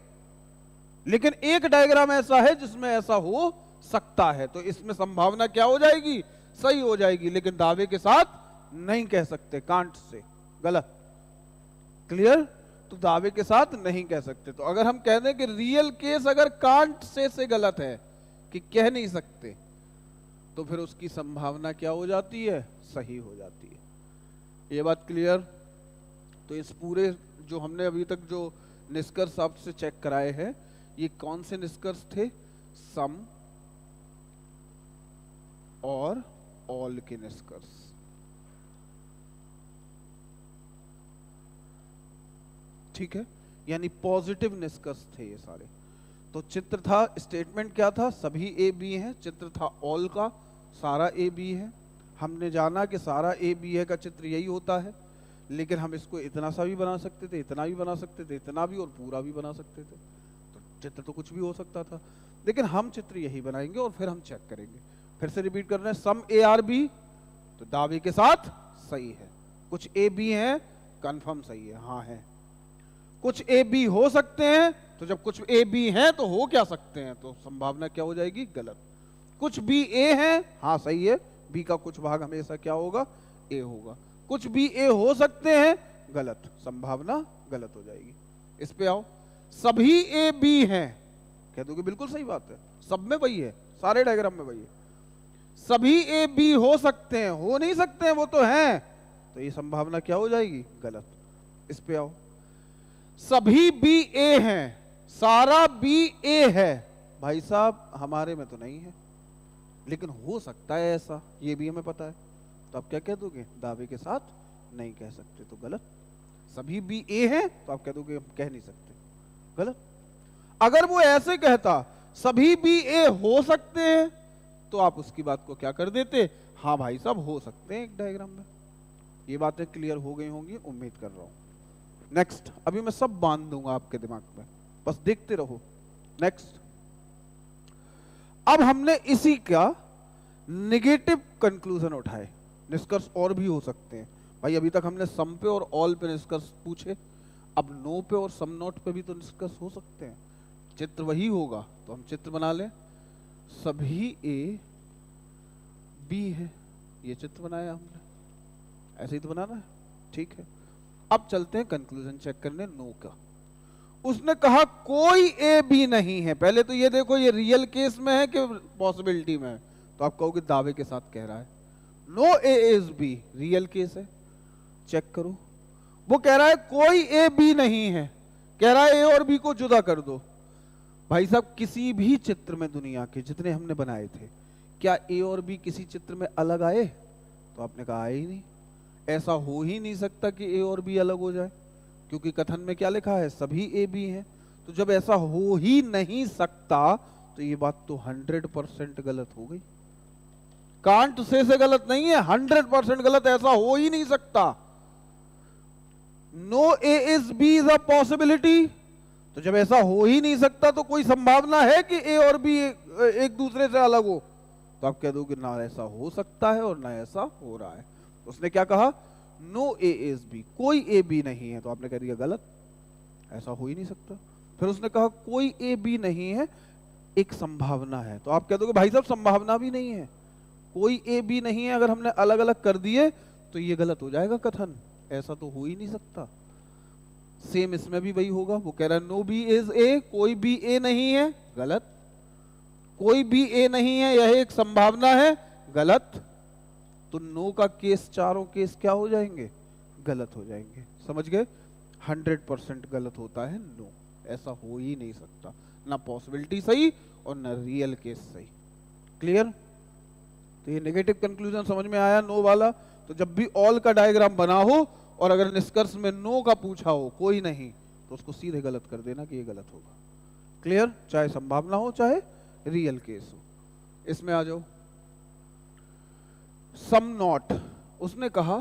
लेकिन एक डायग्राम ऐसा है जिसमें ऐसा हो सकता है, तो इसमें संभावना क्या हो जाएगी, सही हो जाएगी, लेकिन दावे के साथ नहीं कह सकते, कांट से गलत। क्लियर? तो दावे के साथ नहीं कह सकते। तो अगर हम कह दें कि रियल केस अगर कांट से गलत है कि कह नहीं सकते, तो फिर उसकी संभावना क्या हो जाती है? सही हो जाती है। ये बात क्लियर? तो इस पूरे जो हमने अभी तक जो निष्कर्ष आपसे चेक कराए हैं, ये कौन से निष्कर्ष थे? सम और ऑल के निष्कर्ष। ठीक है, यानी पॉजिटिव निष्कर्ष थे ये सारे। तो चित्र था, स्टेटमेंट क्या था? सभी ए बी हैं। चित्र था ऑल का, सारा ए बी है। हमने जाना कि सारा ए बी है का चित्र यही होता है, लेकिन हम इसको इतना सा भी बना सकते थे, इतना भी बना सकते थे, इतना भी और पूरा भी बना सकते थे। तो चित्र तो कुछ भी हो सकता था, लेकिन हम चित्र यही बनाएंगे और फिर हम चेक करेंगे। फिर से रिपीट कर रहे हैं, सम ए आर बी, तो दावे के साथ सही है। कुछ ए बी है, कंफर्म सही है, हाँ है। कुछ ए बी हो सकते हैं, तो जब कुछ ए बी हैं तो हो क्या सकते हैं, तो संभावना क्या हो जाएगी? गलत। कुछ बी ए है, हाँ सही है, बी का कुछ भाग हमेशा क्या होगा? ए होगा। कुछ बी ए हो सकते हैं, गलत, संभावना गलत हो जाएगी। इस पे आओ, सभी ए बी हैं, कह दोगे बिल्कुल सही बात है, सब में वही है, सारे डायग्राम में वही है। सभी ए बी हो सकते हैं, हो नहीं सकते हैं, वो तो हैं, तो ये संभावना क्या हो जाएगी? गलत। इस पे आओ, सभी बी ए हैं, सारा बी ए है, भाई साहब हमारे में तो नहीं है, लेकिन हो सकता है ऐसा, ये भी हमें पता है, तो आप क्या कह दोगे? दावे के साथ नहीं कह सकते, तो गलत। सभी बी ए हैं, तो आप कह दोगे हम कह नहीं सकते, गलत। अगर वो ऐसे कहता सभी बी ए हो सकते हैं, तो आप उसकी बात को क्या कर देते? हाँ भाई साहब हो सकते हैं एक डायग्राम में। ये बातें क्लियर हो गई होंगी, उम्मीद कर रहा हूं। नेक्स्ट, अभी मैं सब बांध दूंगा आपके दिमाग में, बस देखते रहो। नेक्स्ट, अब हमने इसी का नेगेटिव कंक्लूजन उठाए। निष्कर्ष और भी हो सकते हैं भाई, अभी तक हमने सम पे और ऑल पे निष्कर्ष पूछे, अब नो पे और सम नॉट पे भी तो निष्कर्ष हो सकते हैं। चित्र वही होगा, तो हम चित्र बना लें। सभी ए बी है, ये चित्र बनाया हमने, ऐसे ही तो बनाना है, ठीक है। अब चलते हैं कंक्लूजन चेक करने नो का। उसने कहा कोई ए बी नहीं है। पहले तो ये देखो, ये रियल केस में है कि पॉसिबिलिटी में है, तो आप कहोगे दावे के साथ कह रहा है। No A is B, real case है, चेक करो। वो कह रहा है कोई ए बी नहीं है, कह रहा है ए और बी को जुदा कर दो। भाई साहब किसी भी चित्र में दुनिया के जितने हमने बनाए थे, क्या ए और बी किसी चित्र में अलग आए? तो आपने कहा आए ही नहीं, ऐसा हो ही नहीं सकता कि ए और बी अलग हो जाए, क्योंकि कथन में क्या लिखा है? सभी ए बी हैं। तो जब ऐसा हो ही नहीं सकता, तो ये बात तो 100% गलत हो गई। कांट से गलत नहीं है, 100% गलत, ऐसा हो ही नहीं सकता। No A is B is a possibility, तो जब ऐसा हो ही नहीं सकता तो कोई संभावना है कि ए और बी एक दूसरे से अलग हो? तो आप कह दोगे ना ऐसा हो सकता है और ना ऐसा हो रहा है। उसने क्या कहा? नो ए इज बी, कोई ए बी नहीं है, तो आपने कह दिया गलत, ऐसा हो ही नहीं सकता। फिर उसने कहा कोई ए बी नहीं है, एक संभावना है, तो आप कह दोगे भाई साहब संभावना भी नहीं है, कोई ए बी नहीं है, अगर हमने अलग अलग कर दिए तो ये गलत हो जाएगा कथन, ऐसा तो हो ही नहीं सकता। सेम इसमें भी वही होगा। वो कह रहा है नो बी इज ए, कोई भी ए नहीं है, गलत। कोई भी ए नहीं है, यह एक संभावना है, गलत। तो नो का केस, चारों केस क्या हो जाएंगे? गलत हो जाएंगे। समझ गए? 100% गलत होता है नो, ऐसा हो ही नहीं सकता, ना पॉसिबिलिटी सही और ना रियल केस सही। क्लियर? तो ये नेगेटिव कंक्लूजन समझ में आया नो वाला। तो जब भी ऑल का डायग्राम बना हो और अगर निष्कर्ष में नो का पूछा हो, कोई नहीं, तो उसको सीधे गलत कर देना कि ये गलत होगा। क्लियर? चाहे संभावना हो चाहे रियल केस हो। इसमें आ जाओ, सम नॉट। उसने कहा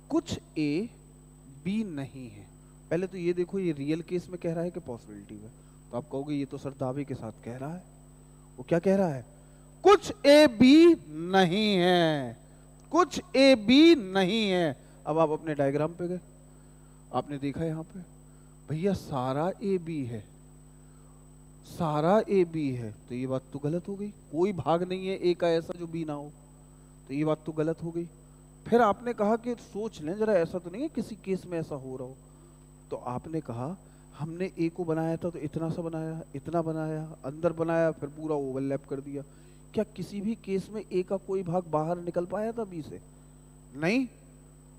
कुछ ए बी नहीं है। पहले तो ये देखो, ये रियल केस में कह रहा है कि पॉसिबिलिटी में, तो आप कहोगे ये तो सर दावे के साथ कह रहा है। वो क्या कह रहा है? कुछ ए बी नहीं है, कुछ ए बी नहीं है। अब आप अपने डायग्राम पे गए, आपने देखा यहां पे भैया सारा ए बी है, सारा ए बी है, तो ये बात तो गलत हो गई। कोई भाग नहीं है ए का ऐसा जो बी ना हो, तो ये बात तो गलत हो गई। फिर आपने कहा कि सोच लें जरा, ऐसा तो नहीं है किसी केस में ऐसा हो रहा हो। तो आपने कहा हमने ए को बनाया था तो इतना सा बनाया, इतना बनाया, अंदर बनाया, फिर पूरा ओवरलैप कर दिया। क्या किसी भी केस में ए का कोई भाग बाहर निकल पाया था बी से? नहीं।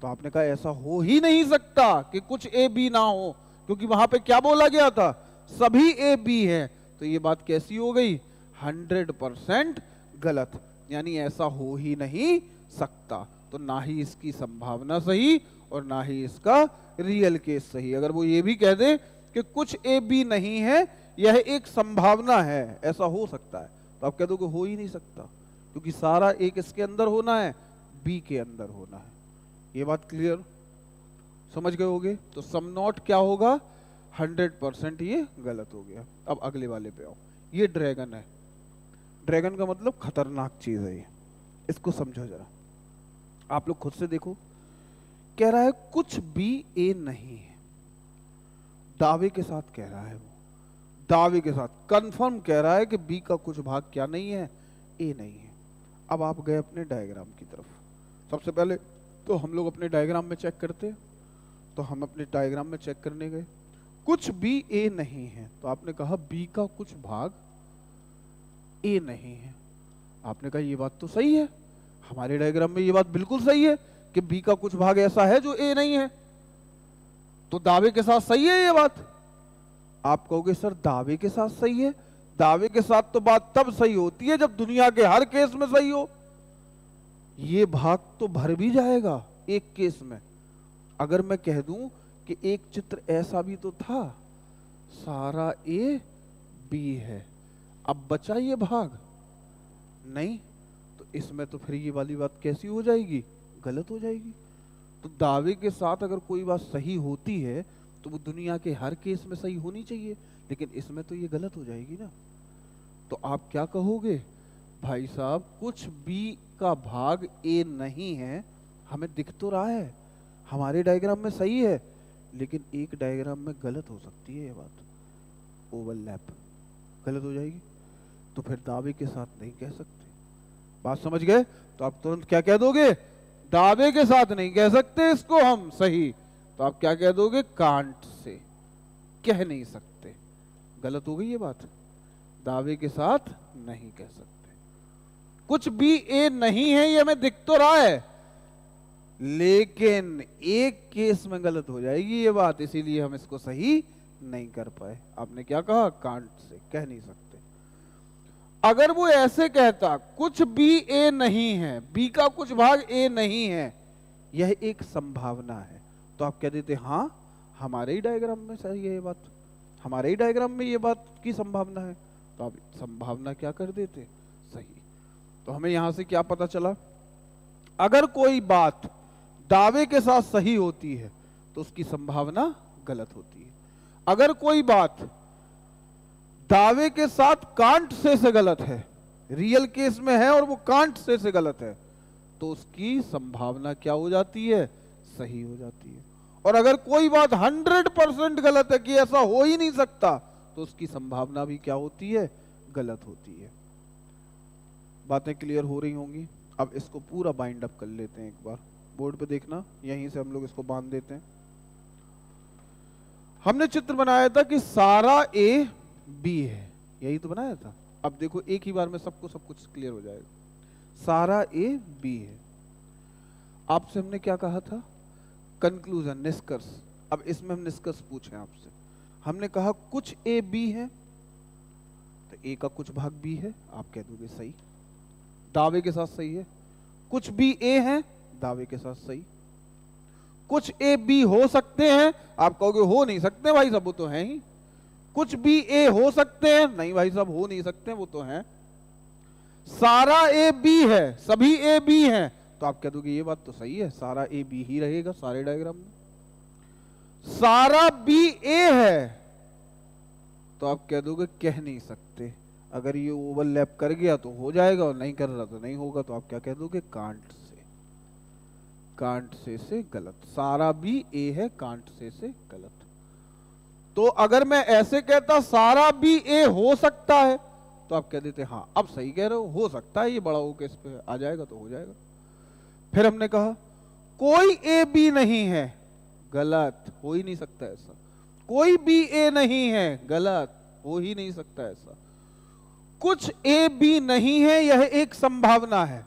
तो आपने कहा ऐसा हो ही नहीं सकता कि कुछ ए बी ना हो, क्योंकि वहां पे क्या बोला गया था, सभी ए बी है। तो ये बात कैसी हो गई? 100% गलत, यानी ऐसा हो ही नहीं सकता। तो ना ही इसकी संभावना सही और ना ही इसका रियल केस सही। अगर वो ये भी कह दे कि कुछ ए बी नहीं है, यह एक संभावना है, ऐसा हो सकता है, तो आप कह दो कि हो ही नहीं सकता, क्योंकि सारा ए किसके अंदर होना है? बी के अंदर होना है। ये बात क्लियर समझ गए होगे? तो सम नॉट क्या होगा? 100% ये गलत हो गया। अब अगले वाले पे आओ। ये ड्रैगन है। ड्रैगन का मतलब खतरनाक चीज है ये, इसको समझो जरा। आप लोग खुद से देखो, कह रहा है कुछ भी ए नहीं है, दावे के साथ कह रहा है, वो दावे के साथ कंफर्म कह रहा है कि बी का कुछ भाग क्या नहीं है? ए नहीं है। अब आप गए अपने डायग्राम की तरफ। सबसे पहले तो हम लोग अपने डायग्राम में चेक करते हैं, तो हम अपने डायग्राम में चेक करने गए, कुछ भी ए नहीं है। तो आपने कहा बी का कुछ भाग ए नहीं है। आपने कहा ये बात तो सही है, हमारे डायग्राम में ये बात बिल्कुल सही है कि बी का कुछ भाग ऐसा है जो ए नहीं है, तो दावे के साथ सही है ये बात। आप कहोगे सर दावे के साथ सही है? दावे के साथ तो बात तब सही होती है जब दुनिया के हर केस में सही हो। ये भाग तो भर भी जाएगा एक केस में। अगर मैं कह दूं कि एक चित्र ऐसा भी तो था, सारा ए बी है, अब बचा ये भाग नहीं, तो इसमें तो फिर ये वाली बात कैसी हो जाएगी? गलत हो जाएगी। तो दावे के साथ अगर कोई बात सही होती है तो वो दुनिया के हर केस में सही होनी चाहिए, लेकिन इसमें तो ये गलत हो जाएगी ना। तो आप क्या कहोगे? भाई साहब कुछ बी का भाग ए नहीं है, हमें दिख तो रहा है, हमारे डायग्राम में सही है, लेकिन एक डायग्राम में गलत हो सकती है ये बात, ओवरलैप गलत हो जाएगी। तो फिर दावे के साथ नहीं कह सकते। बात समझ गए? तो आप तुरंत क्या कह दोगे? दावे के साथ नहीं कह सकते इसको हम सही, तो आप क्या कह दोगे? कांट से कह नहीं सकते। गलत हो गई ये बात, दावे के साथ नहीं कह सकते। कुछ भी ए नहीं है ये हमें दिख तो रहा है, लेकिन एक केस में गलत हो जाएगी ये बात, इसीलिए हम इसको सही नहीं कर पाए। आपने क्या कहा? कांट से कह नहीं सकते। अगर वो ऐसे कहता कुछ भी ए नहीं है, बी का कुछ भाग ए नहीं है, यह एक संभावना है, तो आप कह देते हाँ हमारे ही डायग्राम में सही है ये बात, हमारे ही डायग्राम में ये बात की संभावना है, तो आप संभावना क्या कर देते? सही। तो हमें यहां से क्या पता चला? अगर कोई बात दावे के साथ सही होती है तो उसकी संभावना गलत होती है। अगर कोई बात दावे के साथ कांट से गलत है, रियल केस में है और वो कांट से गलत है, तो उसकी संभावना क्या हो जाती है? सही हो जाती है। और अगर कोई बात 100% गलत है कि ऐसा हो ही नहीं सकता, तो उसकी संभावना भी क्या होती है? गलत होती है। बातें क्लियर हो रही होंगी। अब इसको पूरा बाइंड अप कर लेते हैं एक बार। बोर्ड पे देखना, यहीं से हम लोग इसको बांध देते हैं। हमने चित्र बनाया था कि सारा ए बी है, यही तो बनाया था। अब देखो एक ही बार में सबको सब कुछ क्लियर हो जाएगा। सारा ए बी है। आपसे हमने क्या कहा था? कंक्लूजन, निष्कर्ष। अब इसमें हम निष्कर्ष पूछे आपसे। हमने कहा कुछ ए बी है, तो ए का कुछ भाग बी है, आप कह दोगे सही, दावे के साथ सही है। कुछ बी ए है, दावे के साथ सही। कुछ ए बी हो सकते हैं, आप कहोगे हो नहीं सकते भाई साहब, वो तो है ही। कुछ बी ए हो सकते हैं, नहीं भाई साहब हो नहीं सकते, वो तो हैं। सारा ए बी है, सभी ए बी हैं, तो आप कह दोगे ये बात तो सही है, सारा ए बी ही रहेगा सारे डायग्राम में। सारा बी ए है, तो आप कह दोगे कह नहीं सकते, अगर ये ओवरलैप कर गया तो हो जाएगा और नहीं कर रहा तो नहीं होगा, तो आप क्या कह दोगे? Can't say. कांट से गलत। सारा बी ए है, कांट से गलत। तो अगर मैं ऐसे कहता सारा बी ए हो सकता है, तो आप कह देते हाँ अब सही कह रहे हो सकता है, ये बड़ा हो के इस पे आ जाएगा तो हो जाएगा। फिर हमने कहा कोई ए बी नहीं है, गलत, हो ही नहीं सकता ऐसा। कोई बी ए नहीं है, गलत, हो ही नहीं सकता ऐसा। कुछ ए बी नहीं है, यह एक संभावना है।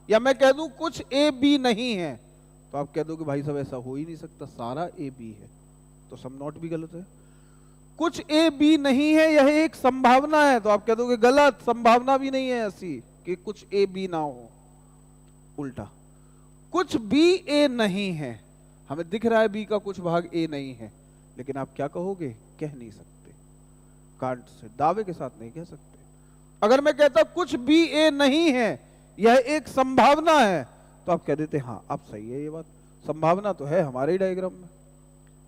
या मैं कह दूं कुछ ए बी नहीं है, तो आप कह दो कि भाई साहब ऐसा हो ही नहीं सकता, सारा ए बी है, तो सम नॉट भी गलत है। कुछ ए बी नहीं है, यह एक संभावना है, तो आप कह दोगे गलत, संभावना भी नहीं है ऐसी कि कुछ ए बी ना हो। उल्टा, कुछ बी ए नहीं है, हमें दिख रहा है बी का कुछ भाग ए नहीं है, लेकिन आप क्या कहोगे, कह नहीं सकते, कांट से, दावे के साथ नहीं कह सकते। अगर मैं कहता कुछ बी ए नहीं है, यह एक संभावना है, तो आप कह देते हाँ अब सही है ये बात, संभावना तो है हमारे ही डायग्राम में।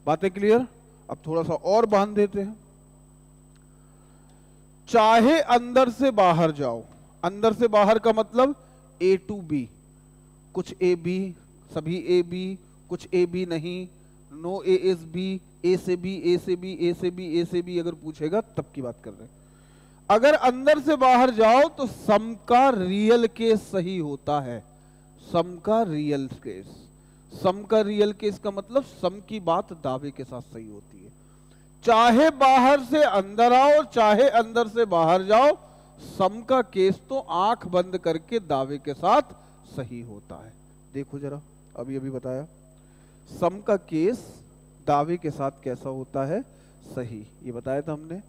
बातें क्लियर? अब थोड़ा सा और बांध देते हैं। चाहे अंदर से बाहर जाओ, अंदर से बाहर का मतलब ए टू बी, कुछ ए बी, सभी ए बी, कुछ ए बी नहीं, नो ए इज बी, ए से बी, ए से बी, ए से बी, ए से बी, अगर पूछेगा तब की बात कर रहे हैं। अगर अंदर से बाहर जाओ तो सम का रियल केस सही होता है, सम का रियल केस। सम का रियल केस का मतलब सम की बात दावे के साथ सही होती है। चाहे बाहर से अंदर आओ, चाहे अंदर से बाहर जाओ, सम का केस तो आंख बंद करके दावे के साथ सही होता है। देखो जरा, अभी अभी बताया, सम का केस दावे के साथ कैसा होता है, सही। ये बताया था हमने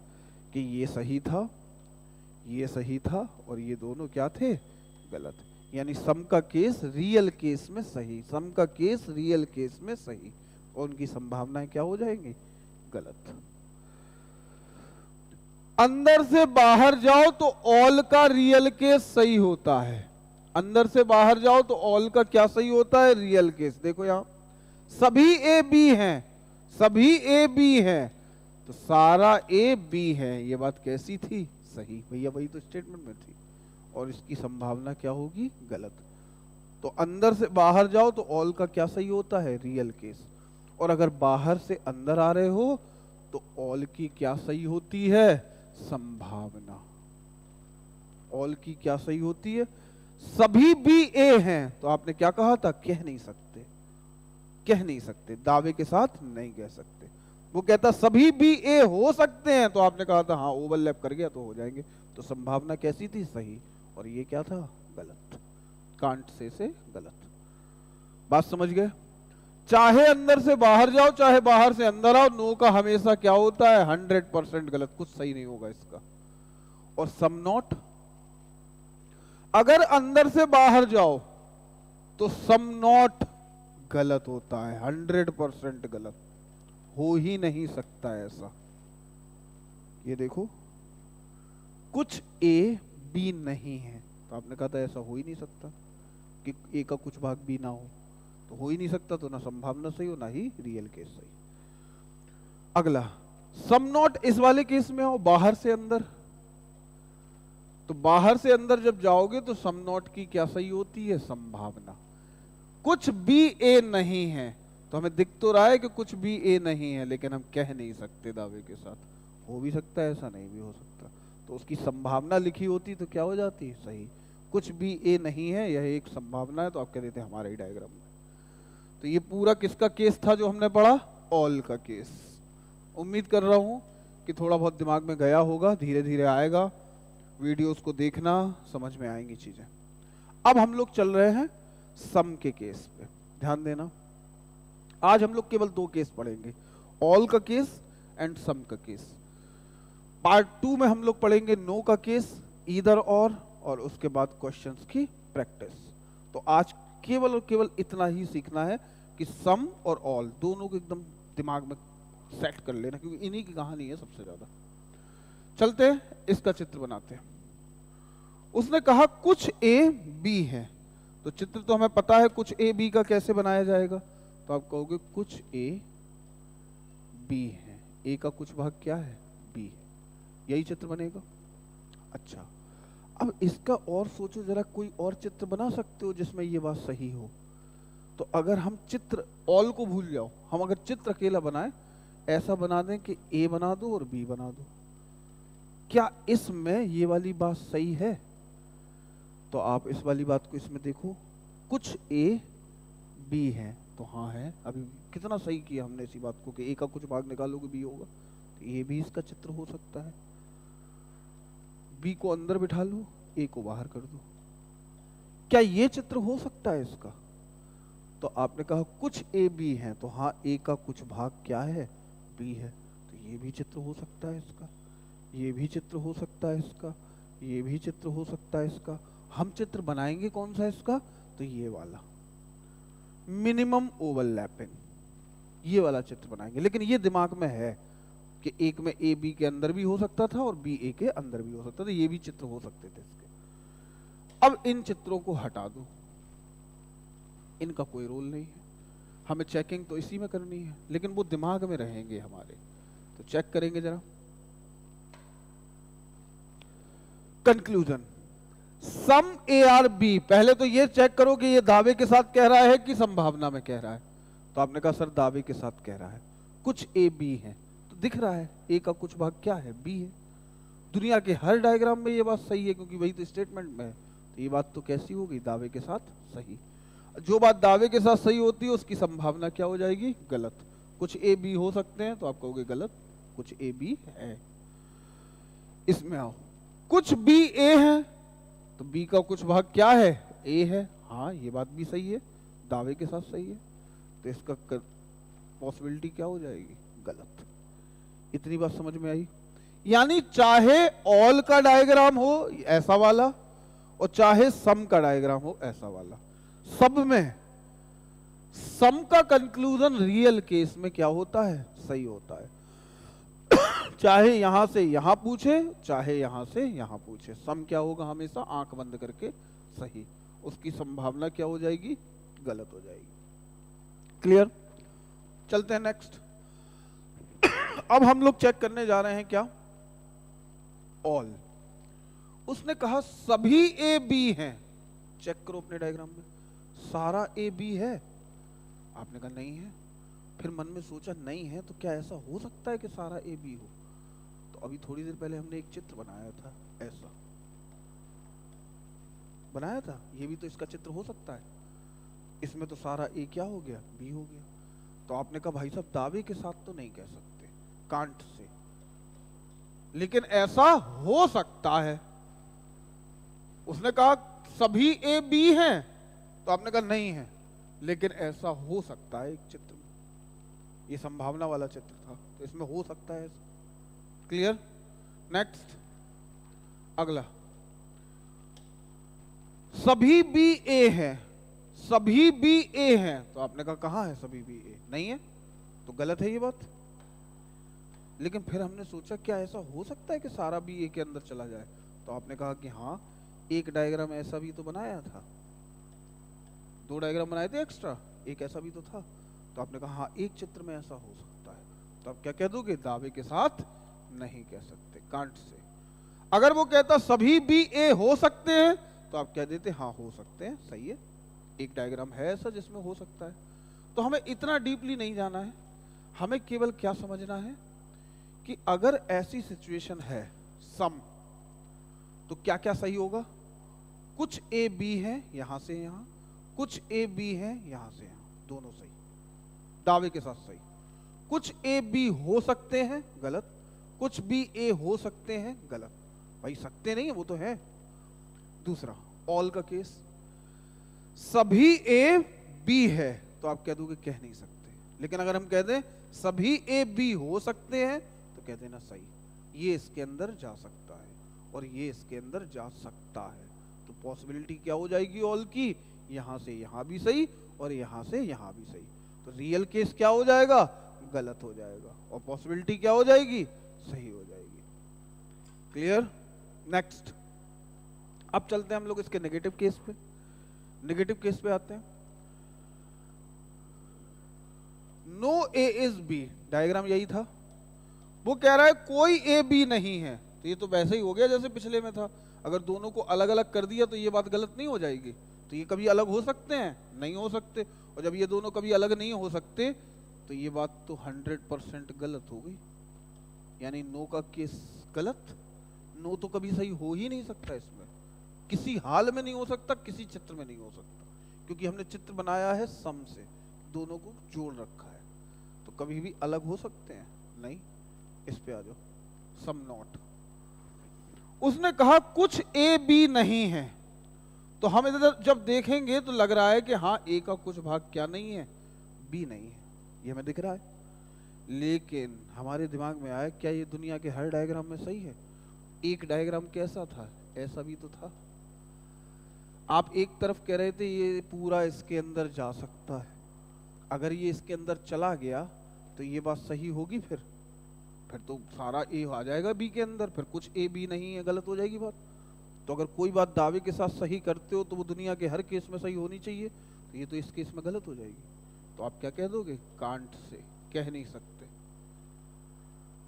कि ये सही था, ये सही था, और ये दोनों क्या थे, गलत। यानी सम का केस रियल केस में सही, सम का केस रियल केस में सही, और उनकी संभावनाएं क्या हो जाएंगी, गलत। अंदर से बाहर जाओ तो ऑल का रियल केस सही होता है। अंदर से बाहर जाओ तो ऑल का क्या सही होता है, रियल केस। देखो यहां सभी ए बी हैं, सभी ए बी हैं, तो सारा ए बी है, ये बात कैसी थी, सही। भैया वही तो स्टेटमेंट में थी, और इसकी संभावना क्या होगी, गलत। तो अंदर से बाहर जाओ तो ऑल का क्या सही होता है, रियल केस। और अगर बाहर से अंदर आ रहे हो तो ऑल की क्या सही होती है, संभावना। ऑल की क्या सही होती है, सभी बी ए हैं, तो आपने क्या कहा था, कह नहीं सकते, कह नहीं सकते, दावे के साथ नहीं कह सकते। वो कहता सभी बी ए हो सकते हैं, तो आपने कहा था हाँ ओवरलैप कर गया तो हो जाएंगे, तो संभावना कैसी थी, सही। और ये क्या था, गलत, कांट से गलत। बात समझ गए? चाहे अंदर से बाहर जाओ, चाहे बाहर से अंदर आओ, नो का हमेशा क्या होता है, 100% गलत, कुछ सही नहीं होगा इसका। और सम नॉट, अगर अंदर से बाहर जाओ तो सम नॉट गलत होता है, 100% गलत, हो ही नहीं सकता ऐसा। ये देखो, कुछ ए बी नहीं है, तो आपने कहा था ऐसा हो ही नहीं सकता कि ए का कुछ भाग बी ना हो, तो हो ही नहीं सकता, तो ना संभावना सही हो ना ही रियल केस सही। अगला, सम नॉट, इस वाले केस में आओ, बाहर से अंदर, तो बाहर से अंदर जब जाओगे तो सम नॉट की क्या सही होती है, संभावना। कुछ बी ए नहीं है, तो हमें दिख तो रहा है कि कुछ भी ए नहीं है, लेकिन हम कह नहीं सकते दावे के साथ, हो भी सकता है ऐसा, नहीं भी हो सकता, तो उसकी संभावना लिखी होती तो क्या हो जाती, सही। कुछ भी ए नहीं है, यह एक संभावना है, तो आप कह देते हैं हमारे ही डायग्राम में। तो ये पूरा किसका केस था जो हमने पढ़ा, ऑल का केस। उम्मीद कर रहा हूं कि थोड़ा बहुत दिमाग में गया होगा, धीरे धीरे आएगा, वीडियोस को देखना, समझ में आएंगी चीजें। अब हम लोग चल रहे हैं सम के केस पे, ध्यान देना। आज हम लोग केवल 2 केस पढ़ेंगे, ऑल का केस एंड सम का केस। पार्ट 2 में हम लोग पढ़ेंगे नो का केस, ईदर और उसके बाद क्वेश्चंस की प्रैक्टिस। तो आज केवल और केवल इतना ही सीखना है कि सम और ऑल दोनों को एकदम दिमाग में सेट कर लेना, क्योंकि इन्हीं की कहानी है सबसे ज्यादा। चलते हैं, इसका चित्र बनाते हैं। उसने कहा कुछ ए बी है, तो चित्र तो हमें पता है कुछ ए बी का कैसे बनाया जाएगा, तो आप कहोगे कुछ ए बी है, ए का कुछ भाग क्या है, बी है, यही चित्र बनेगा। अच्छा, अब इसका और सोचो जरा, कोई और चित्र बना सकते हो जिसमें ये बात सही हो? तो अगर हम चित्र ऑल को भूल जाओ, हम अगर चित्र अकेला बनाए, ऐसा बना दें कि ए बना दो और बी बना दो, क्या इसमें ये वाली बात सही है? तो आप इस वाली बात को इसमें देखो, कुछ ए बी है तो हाँ है। अभी कितना सही किया हमने इसी बात को कि ए का कुछ भाग निकालोगे बी होगा, तो ये भी इसका चित्र हो सकता है। बी को अंदर बिठा लो, ए को बाहर कर दो, क्या ये चित्र हो सकता है इसका? तो आपने कहा कुछ ए बी है, तो हाँ ए का कुछ भाग क्या है, बी है, तो ये भी चित्र हो सकता है इसका, ये भी चित्र हो सकता है इसका, ये भी चित्र हो सकता है इसका। हम चित्र बनाएंगे कौन सा इसका? तो ये वाला मिनिमम ओवरलैपिंग, ये वाला चित्र बनाएंगे। लेकिन ये दिमाग में है कि एक में ए बी के अंदर भी हो सकता था और बी ए के अंदर भी हो सकता था, ये भी चित्र हो सकते थे इसके। अब इन चित्रों को हटा दो, इनका कोई रोल नहीं है, हमें चेकिंग तो इसी में करनी है, लेकिन वो दिमाग में रहेंगे हमारे। तो चेक करेंगे जरा। Conclusion, some A are B, पहले तो ये चेक करो कि ये दावे के साथ कह रहा है कि संभावना में कह रहा है। तो आपने कहा सर दावे के साथ कह रहा है, कुछ ए बी है, तो दिख रहा है ए का कुछ भाग क्या है, बी है। दुनिया के हर डायग्राम में ये बात सही है, क्योंकि वही तो स्टेटमेंट में है। तो ये बात तो कैसी होगी, दावे के साथ सही। जो बात दावे के साथ सही होती है उसकी संभावना क्या हो जाएगी, गलत। कुछ ए बी हो सकते हैं तो आप कहोगे गलत, कुछ ए बी है। इसमें आओ, कुछ बी ए है, तो बी का कुछ भाग क्या है, ए है, हाँ ये बात भी सही है, दावे के साथ सही है। तो इसका पॉसिबिलिटी क्या हो जाएगी, गलत। इतनी बात समझ में आई? यानी चाहे ऑल का डायग्राम हो ऐसा वाला और चाहे सम का डायग्राम हो ऐसा वाला, सब में सम का कंक्लूजन रियल केस में क्या होता है, सही होता है। चाहे यहां से यहां पूछे चाहे यहां से यहां पूछे, सम क्या होगा, हमेशा आंख बंद करके सही। उसकी संभावना क्या हो जाएगी, गलत हो जाएगी। क्लियर? चलते हैं नेक्स्ट। अब हम लोग चेक करने जा रहे हैं क्या, ऑल। उसने कहा सभी ए बी हैं, चेक करो अपने डायग्राम में, सारा ए बी है? आपने कहा नहीं है। फिर मन में सोचा नहीं है तो क्या ऐसा हो सकता है कि सारा ए बी हो? तो अभी थोड़ी देर पहले हमने एक चित्र बनाया था, ऐसा बनाया था, ये भी तो इसका चित्र हो सकता है। इसमें तो सारा ए क्या हो गया, बी हो गया। तो आपने कहा भाई साहब दावे के साथ तो नहीं कह सकते, कांट से, लेकिन ऐसा हो सकता है। उसने कहा सभी ए बी हैं, तो आपने कहा नहीं है, लेकिन ऐसा हो सकता है एक चित्र में। ये संभावना वाला चित्र था, तो इसमें हो सकता है। क्लियर? नेक्स्ट, अगला, सभी बी ए है, सभी बी ए है, तो आपने कहा कहां है सभी बी ए, नहीं है, तो गलत है ये बात। लेकिन फिर हमने सोचा क्या ऐसा हो सकता है कि सारा बी ए के अंदर चला जाए? तो आपने कहा कि हाँ, एक डायग्राम ऐसा भी तो बनाया था, 2 डायग्राम बनाए थे एक्स्ट्रा, एक ऐसा भी तो था। तो आपने कहा हाँ एक चित्र में ऐसा हो सकता है। तो आप क्या कह दोगे, दावे के साथ नहीं कह सकते, कांट से। अगर वो कहता सभी बी ए हो सकते हैं, तो आप कह देते हाँ हो सकते हैं, सही है, एक डायग्राम है ऐसा जिसमें हो सकता है। तो हमें इतना डीपली नहीं जाना है, हमें केवल क्या समझना है कि अगर ऐसी सिचुएशन है सम, तो क्या क्या सही होगा। कुछ ए बी है यहां से यहां, कुछ ए बी है यहां से यहां, दोनों सही, दावे के साथ सही। कुछ ए बी हो सकते हैं, गलत। कुछ बी ए हो सकते हैं, गलत। भाई सकते नहीं है, वो तो है। दूसरा, ऑल का केस, सभी ए बी है, तो आप कह दोगे कह नहीं सकते। लेकिन अगर हम कह दें सभी ए बी हो सकते हैं, तो कह देना सही, ये इसके अंदर जा सकता है और ये इसके अंदर जा सकता है। तो पॉसिबिलिटी क्या हो जाएगी ऑल की, यहां से यहां भी सही और यहां से यहां भी सही। तो रियल केस क्या हो जाएगा, गलत हो जाएगा, और पॉसिबिलिटी क्या हो जाएगी, सही हो जाएगी। क्लियर? नेक्स्ट, अब चलते हैं हम लोग इसके नेगेटिव केस पे। नेगेटिव केस पे आते हैं। No A is B, diagram यही था। वो कह रहा है कोई ए बी नहीं है, तो ये तो वैसे ही हो गया जैसे पिछले में था। अगर दोनों को अलग अलग कर दिया तो ये बात गलत नहीं हो जाएगी। तो ये कभी अलग हो सकते हैं, नहीं हो सकते। और जब ये दोनों कभी अलग नहीं हो सकते, तो ये बात तो 100% गलत हो गई। यानी नो का केस गलत, नो तो कभी सही हो ही नहीं सकता, इसमें किसी हाल में नहीं हो सकता, किसी चित्र में नहीं हो सकता, क्योंकि हमने चित्र बनाया है सम से, दोनों को जोड़ रखा है, तो कभी भी अलग हो सकते हैं नहीं। इस पे आ जाओ, सम नॉट। उसने कहा कुछ ए बी नहीं है, तो हम इधर जब देखेंगे तो लग रहा है कि हाँ ए का कुछ भाग क्या नहीं है, बी नहीं है, ये हमें दिख रहा है। लेकिन हमारे दिमाग में आया क्या ये दुनिया के हर डायग्राम में सही है? एक डायग्राम कैसा था ऐसा भी तो था। आप एक तरफ कह रहे थे ये पूरा इसके अंदर जा सकता है, अगर ये इसके अंदर चला गया तो ये बात सही होगी, फिर तो सारा ए आ जाएगा बी के अंदर, फिर कुछ ए बी नहीं है, गलत हो जाएगी बात। तो अगर कोई बात दावे के साथ सही करते हो तो वो दुनिया के हर केस में सही होनी चाहिए, तो ये तो इस केस में गलत हो जाएगी। तो आप क्या कह दोगे? कांट से, कह नहीं सकते।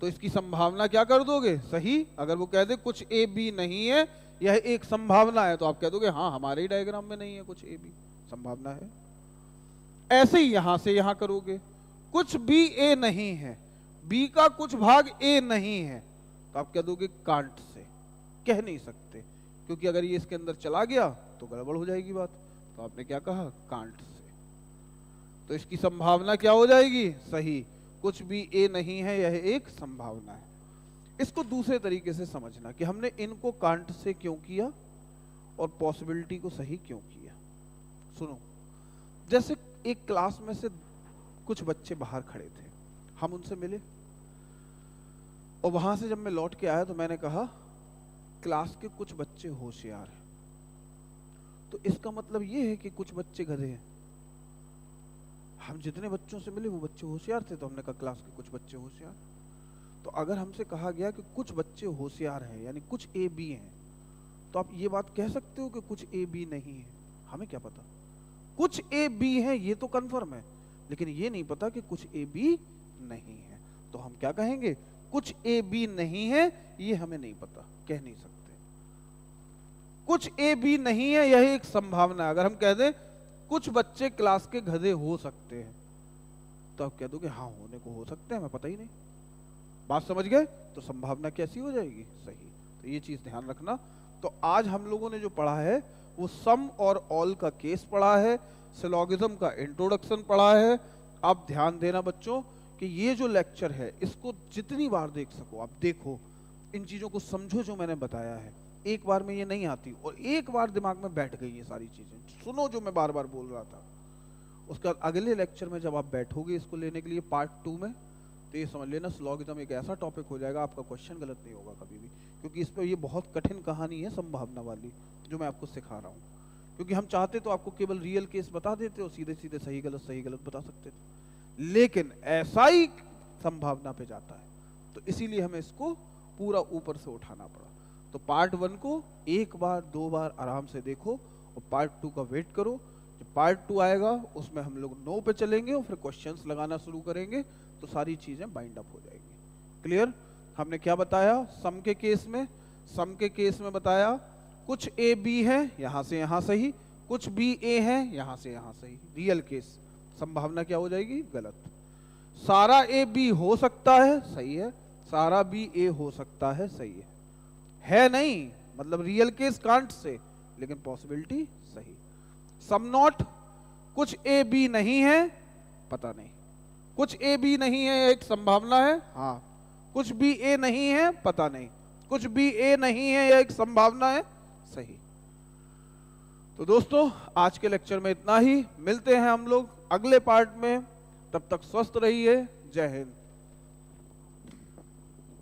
तो इसकी संभावना क्या कर दोगे? सही। अगर वो कह दे कुछ ए बी नहीं है, यह एक संभावना है, तो आप कह दोगे हाँ हमारे ही डायग्राम में नहीं है कुछ ए बी, संभावना है। ऐसे ही यहां से यहां करोगे, कुछ बी ए नहीं है, बी का कुछ भाग ए नहीं है, तो आप कह दोगे कांट से, कह नहीं सकते, क्योंकि अगर ये इसके अंदर चला गया तो गड़बड़ हो जाएगी बात। तो आपने क्या कहा? Can't say. तो इसकी संभावना क्या हो जाएगी? सही। कुछ भी ए नहीं है, यह एक संभावना है। इसको दूसरे तरीके से समझना कि हमने इनको कांट से क्यों किया और पॉसिबिलिटी को सही क्यों किया। सुनो, जैसे एक क्लास में से कुछ बच्चे बाहर खड़े थे, हम उनसे मिले, और वहां से जब मैं लौट के आया तो मैंने कहा क्लास के कुछ बच्चे होशियार हैं, तो इसका मतलब ये है कि कुछ बच्चे गधे हैं। हम जितने बच्चों से मिले वो बच्चे होशियार थे, तो हमने कहा क्लास के कुछ बच्चे होशियार। तो अगर हमसे कहा गया कि कुछ बच्चे होशियार हैं, यानी कुछ ए बी हैं, तो आप ये बात कह सकते हो कि कुछ ए बी नहीं है। हमें क्या पता, कुछ ए बी है ये तो कंफर्म है, लेकिन ये नहीं पता कि कुछ ए बी नहीं है। तो हम क्या कहेंगे? कुछ ए बी नहीं है, ये हमें नहीं पता, कह नहीं सकते। कुछ ए बी नहीं है, यह एक संभावना है। अगर हम कह दें कुछ बच्चे क्लास के गधे हो सकते हैं, तो आप कह दोगे हाँ होने को हो सकते हैं, हमें पता ही नहीं। बात समझ गए? तो संभावना कैसी हो जाएगी? सही। तो ये चीज ध्यान रखना। तो आज हम लोगों ने जो पढ़ा है वो सम और ऑल का केस पढ़ा है, सिलोगिज्म का इंट्रोडक्शन पढ़ा है। आप ध्यान देना बच्चों कि ये जो लेक्चर है इसको जितनी बार देख सको आप देखो, इन चीजों को समझो जो मैंने बताया है। एक बार में ये नहीं आती, और एक बार दिमाग में बैठ गई ये सारी चीजें, सुनो जो मैं बार बार बोल रहा था। उसके बाद अगले लेक्चर में जब आप बैठोगे इसको लेने के लिए पार्ट 2 में, तो ये समझ लेना सिलोगिज्म एक ऐसा टॉपिक हो जाएगा, आपका क्वेश्चन गलत नहीं होगा कभी भी, क्योंकि इस पर ये बहुत कठिन कहानी है संभावना वाली जो मैं आपको सिखा रहा हूँ। क्योंकि हम चाहते तो आपको केवल रियल केस बता देते हो, सीधे सीधे सही गलत बता सकते थे, लेकिन ऐसा ही संभावना पे जाता है, तो इसीलिए हमें इसको पूरा ऊपर से उठाना पड़ा। तो पार्ट 1 को एक बार 2 बार आराम से देखो, और पार्ट 2 का वेट करो। जब पार्ट 2 आएगा उसमें हम लोग नो पे चलेंगे और फिर क्वेश्चंस लगाना शुरू करेंगे, तो सारी चीजें बाइंड अप हो जाएंगी। क्लियर? हमने क्या बताया सम के केस में? सम के केस में बताया कुछ ए बी है, यहां से यहां सही, कुछ बी ए है, यहां से यहां सही। रियल केस संभावना क्या हो जाएगी? गलत। सारा ए बी हो सकता है, सही है, सारा बी ए हो सकता है, सही है नहीं, मतलब रियल केस कांट से, लेकिन पॉसिबिलिटी सही। सम नॉट, कुछ ए बी नहीं है, पता नहीं, कुछ ए बी नहीं है एक संभावना है, हाँ, कुछ बी ए नहीं है, पता नहीं, कुछ बी ए नहीं है यह एक संभावना है, सही। तो दोस्तों आज के लेक्चर में इतना ही, मिलते हैं हम लोग अगले पार्ट में, तब तक स्वस्थ रहिए, जय हिंद।